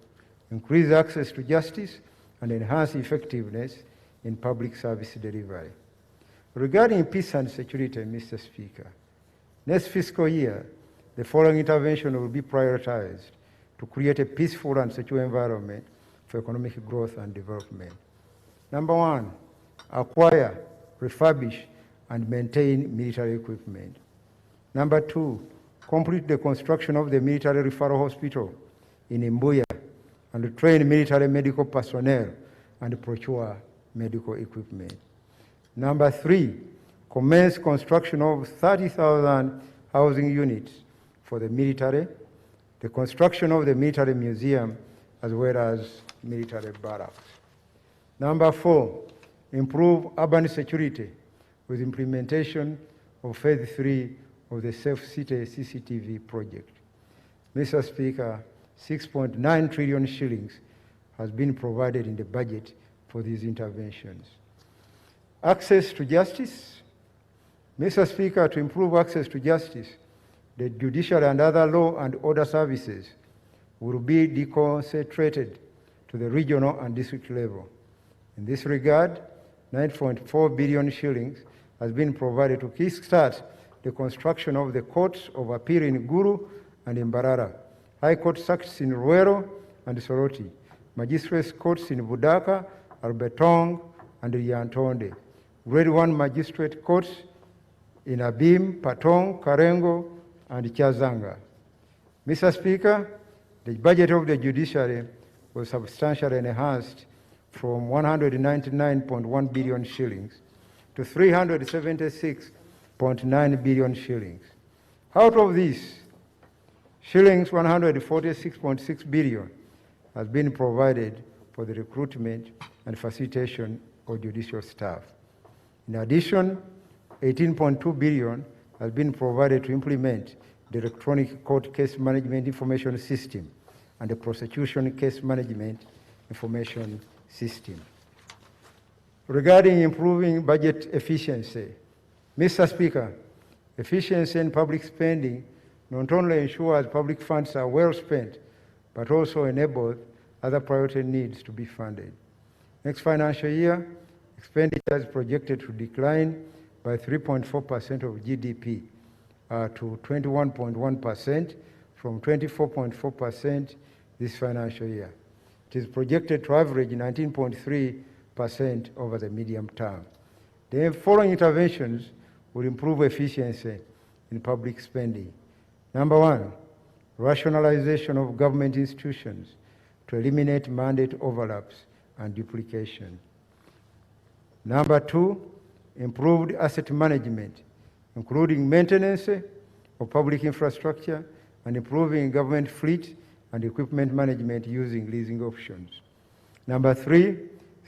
increase access to justice, and enhance effectiveness in public service delivery. Regarding peace and security, Mr. Speaker, next fiscal year, the following intervention will be prioritized to create a peaceful and secure environment for economic growth and development. Number one, acquire, refurbish, and maintain military equipment. Number two, complete the construction of the military referral hospital in Mbuya and train military medical personnel and procure medical equipment. Number three, commence construction of 30,000 housing units for the military, the construction of the military museum, as well as military barracks. Number four, improve urban security with implementation of phase 3 of the Safe City CCTV project. Mr. Speaker, 6.9 trillion shillings has been provided in the budget for these interventions. Access to justice. Mr. Speaker, to improve access to justice, the judiciary and other law and order services will be deconcentrated to the regional and district level. In this regard, 9.4 billion shillings has been provided to kickstart the construction of the courts of appeal in Gulu and in Mbarara, High Court circuits in Ruero and Soroti, Magistrates courts in Budaka, Albetong, and Yantonde, Grade 1 Magistrate courts in Abim, Patong, Karengo, and Chazanga. Mr. Speaker, the budget of the judiciary was substantially enhanced from 199.1 billion shillings to 376.9 billion shillings. Out of this, shillings 146.6 billion has been provided for the recruitment and facilitation of judicial staff. In addition, 18.2 billion has been provided to implement the electronic court case management information system and the prosecution case management information system. Regarding improving budget efficiency, Mr. Speaker, efficiency in public spending not only ensures public funds are well spent, but also enables other priority needs to be funded. Next financial year, expenditure is projected to decline by 3.4% of GDP to 21.1% from 24.4% this financial year. It is projected to average 19.3% over the medium term. The following interventions will improve efficiency in public spending. Number one, rationalization of government institutions to eliminate mandate overlaps and duplication. Number 2, improved asset management, including maintenance of public infrastructure and improving government fleet and equipment management using leasing options. Number 3,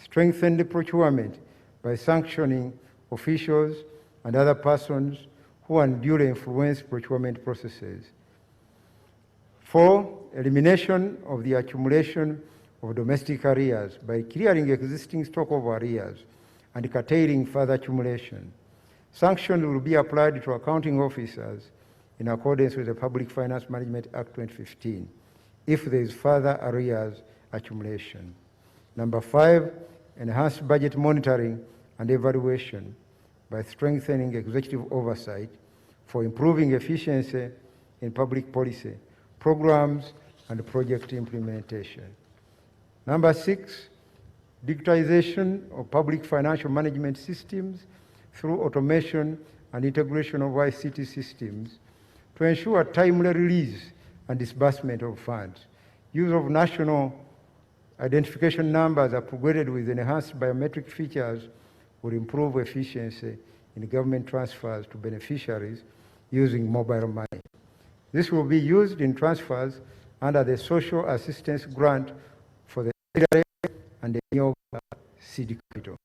strengthened procurement by sanctioning officials and other persons who unduly influence procurement processes. 4, elimination of the accumulation of domestic arrears by clearing existing stock of arrears and curtailing further accumulation. Sanctions will be applied to accounting officers in accordance with the Public Finance Management Act 2015 if there is further arrears accumulation. Number 5, enhanced budget monitoring and evaluation by strengthening executive oversight for improving efficiency in public policy, programs, and project implementation. Number 6, digitization of public financial management systems through automation and integration of ICT systems to ensure timely release and disbursement of funds. Use of national identification numbers upgraded with enhanced biometric features will improve efficiency in government transfers to beneficiaries using mobile money. This will be used in transfers under the Social Assistance Grant for the elderly and the new seed capital.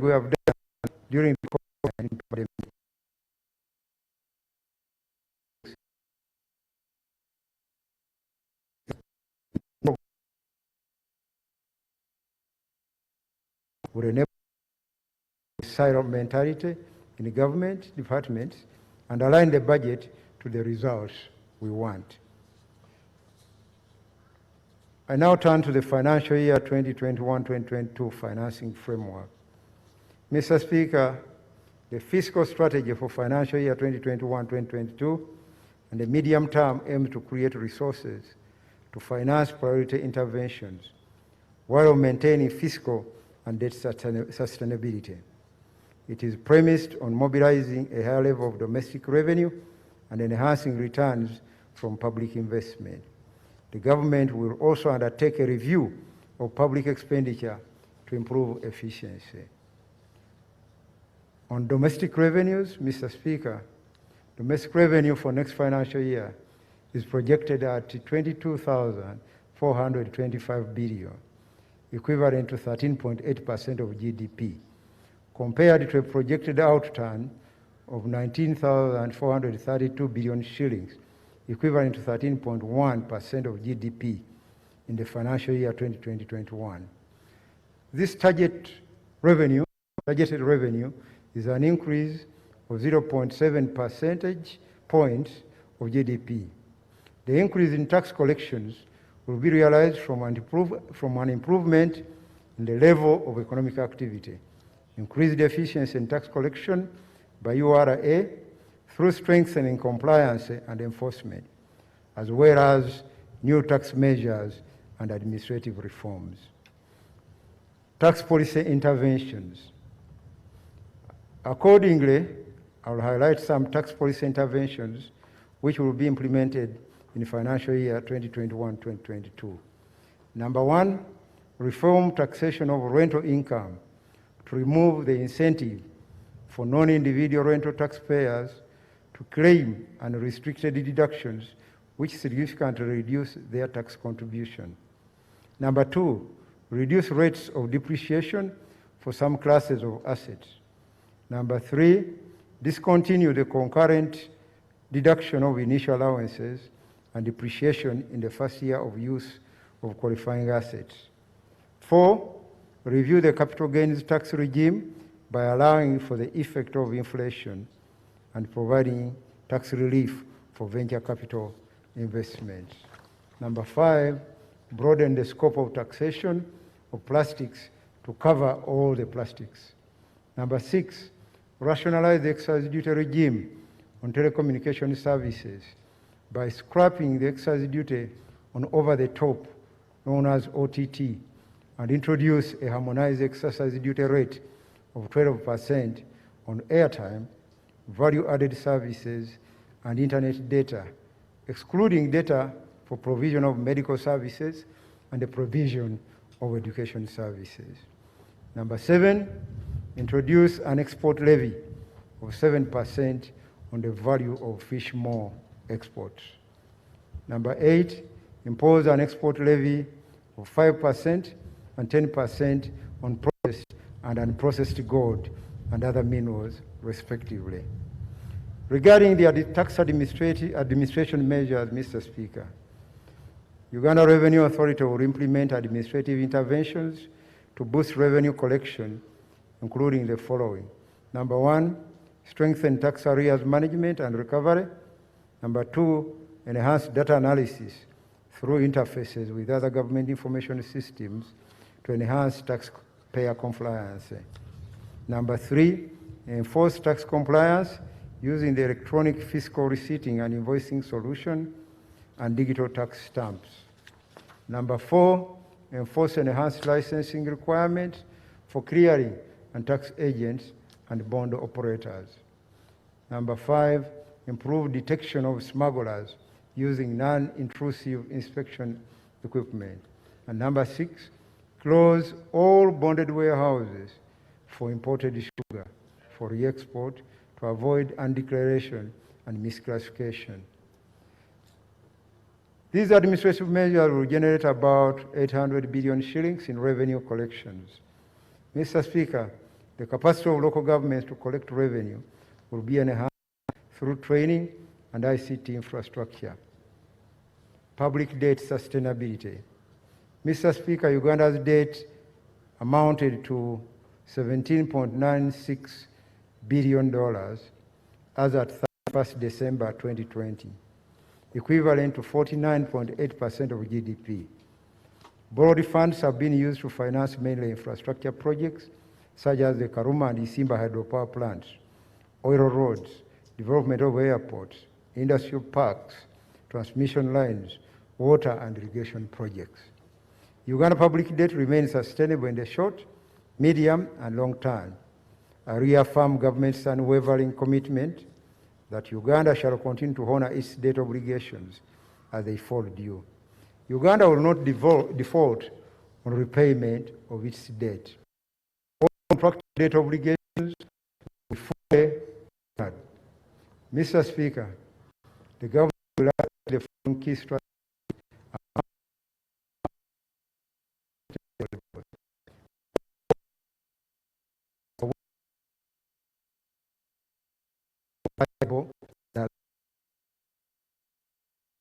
We have done during the COVID-19 pandemic. Would enable silo mentality in the government departments and align the budget to the results we want. I now turn to the financial year 2021-2022 financing framework. Mr. Speaker, the fiscal strategy for financial year 2021-2022 and the medium term aim to create resources to finance priority interventions while maintaining fiscal and debt sustainability. It is premised on mobilizing a higher level of domestic revenue and enhancing returns from public investment. The government will also undertake a review of public expenditure to improve efficiency. On domestic revenues, Mr. Speaker, domestic revenue for next financial year is projected at 22,425 billion, equivalent to 13.8% of GDP, compared to a projected outturn of 19,432 billion shillings, equivalent to 13.1% of GDP in the financial year 2020-21. This targeted revenue is an increase of 0.7 percentage points of GDP. The increase in tax collections will be realized from an improvement in the level of economic activity, increased efficiency in tax collection by URA through strengthening compliance and enforcement, as well as new tax measures and administrative reforms. Tax policy interventions. Accordingly, I will highlight some tax policy interventions which will be implemented in financial year 2021-2022. Number 1, reform taxation of rental income to remove the incentive for non-individual rental taxpayers to claim unrestricted deductions which significantly reduce their tax contribution. Number 2, reduce rates of depreciation for some classes of assets. Number 3, discontinue the concurrent deduction of initial allowances and depreciation in the first year of use of qualifying assets. 4, review the capital gains tax regime by allowing for the effect of inflation and providing tax relief for venture capital investments. Number 5, broaden the scope of taxation of plastics to cover all the plastics. Number 6, rationalize the excise duty regime on telecommunication services by scrapping the excise duty on over-the-top, known as OTT, and introduce a harmonized excise duty rate of 12% on airtime, value-added services, and internet data, excluding data for provision of medical services and the provision of education services. Number 7, introduce an export levy of 7% on the value of fish maw exports. Number 8, impose an export levy of 5% and 10% on processed and unprocessed gold and other minerals, respectively. Regarding the tax administration measures, Mr. Speaker, Uganda Revenue Authority will implement administrative interventions to boost revenue collection, including the following. Number 1, strengthen tax arrears management and recovery. Number 2, enhance data analysis through interfaces with other government information systems to enhance taxpayer compliance. Number 3, enforce tax compliance using the electronic fiscal receipting and invoicing solution and digital tax stamps. Number 4, enforce enhanced licensing requirements for clearing and tax agents and bond operators. Number 5, improve detection of smugglers using non-intrusive inspection equipment. And number 6, close all bonded warehouses for imported sugar for re-export to avoid undeclaration and misclassification. These administrative measures will generate about 800 billion shillings in revenue collections. Mr. Speaker, the capacity of local governments to collect revenue will be enhanced through training and ICT infrastructure. Public debt sustainability. Mr. Speaker, Uganda's debt amounted to $17.96 billion as at 31st December 2020, equivalent to 49.8% of GDP. Borrowed funds have been used to finance mainly infrastructure projects such as the Karuma and Isimba hydropower plants, oil roads, development of airports, industrial parks, transmission lines, water and irrigation projects. Uganda public debt remains sustainable in the short, medium and long term. I reaffirm government's unwavering commitment that Uganda shall continue to honor its debt obligations as they fall due. Uganda will not default on repayment of its debt. All contractual debt obligations will be fully honored. Mr. Speaker, the government will act the following key strategies.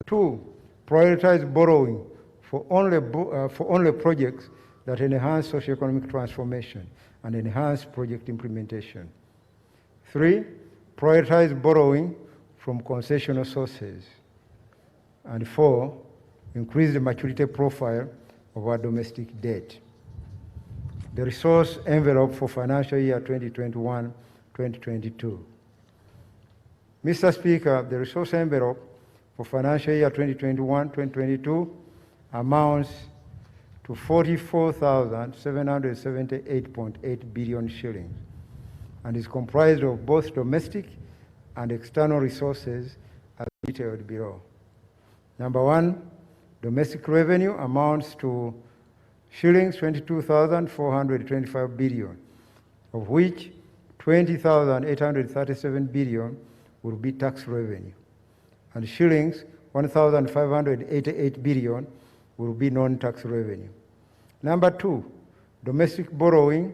Two, prioritize borrowing for only projects that enhance socioeconomic transformation and enhance project implementation. 3, prioritize borrowing from concessional sources. And 4, increase the maturity profile of our domestic debt. The resource envelope for financial year 2021-2022. Mr. Speaker, the resource envelope for financial year 2021-2022 amounts to 44,778.8 billion shillings and is comprised of both domestic and external resources as detailed below. Number 1, domestic revenue amounts to shillings 22,425 billion, of which 20,837 billion will be tax revenue, and shillings 1,588 billion will be non-tax revenue. Number 2, domestic borrowing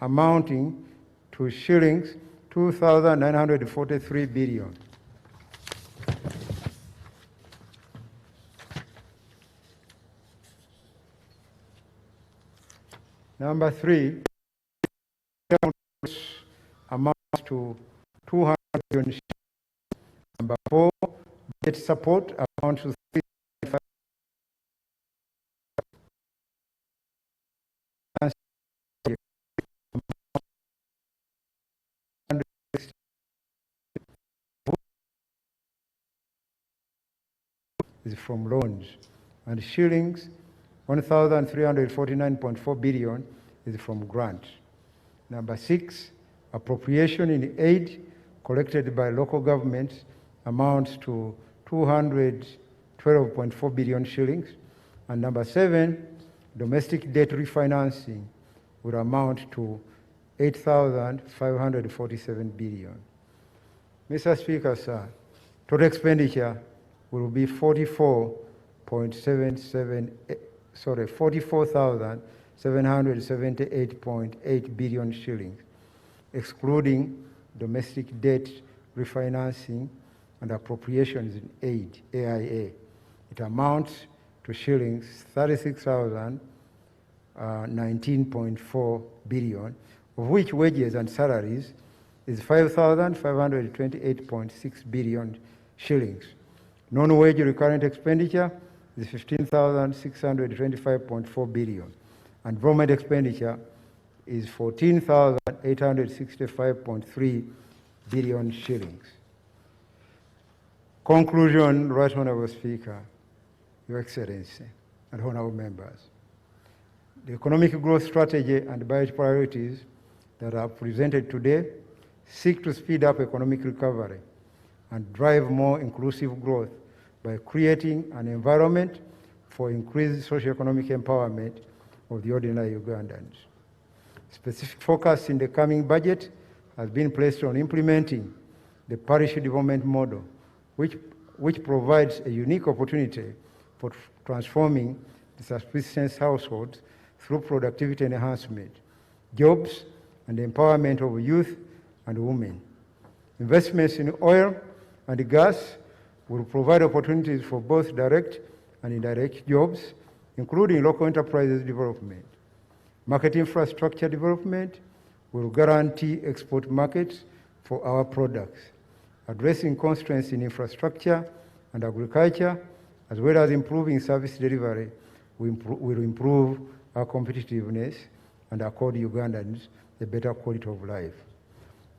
amounting to shillings 2,943 billion. Number 3, amounts to 200 billion. Number 4, debt support amounts to 3.5 is from loans, and shillings 1,349.4 billion is from grants. Number 6, appropriation in aid collected by local governments amounts to 212.4 billion shillings. And number 7, domestic debt refinancing will amount to 8,547 billion. Mr. Speaker, sir, total expenditure will be 44,778.8 billion shillings, excluding domestic debt refinancing and appropriations in aid, AIA. It amounts to shillings 36,019.4 billion, of which wages and salaries is 5,528.6 billion shillings. Non-wage recurrent expenditure is 15,625.4 billion. And government expenditure is 14,865.3 billion shillings. Conclusion, Right Honourable Speaker, Your Excellency, and honourable members. The economic growth strategy and budget priorities that are presented today seek to speed up economic recovery and drive more inclusive growth by creating an environment for increased socio-economic empowerment of the ordinary Ugandans. Specific focus in the coming budget has been placed on implementing the Parish development model, which provides a unique opportunity for transforming the subsistence households through productivity enhancement, jobs, and the empowerment of youth and women. Investments in oil and gas will provide opportunities for both direct and indirect jobs, including local enterprises development. Market infrastructure development will guarantee export markets for our products. Addressing constraints in infrastructure and agriculture, as well as improving service delivery, will improve our competitiveness and accord Ugandans a better quality of life.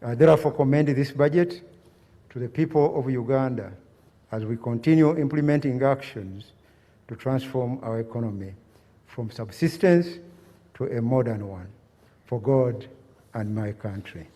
I therefore commend this budget to the people of Uganda as we continue implementing actions to transform our economy from subsistence to a modern one, for God and my country.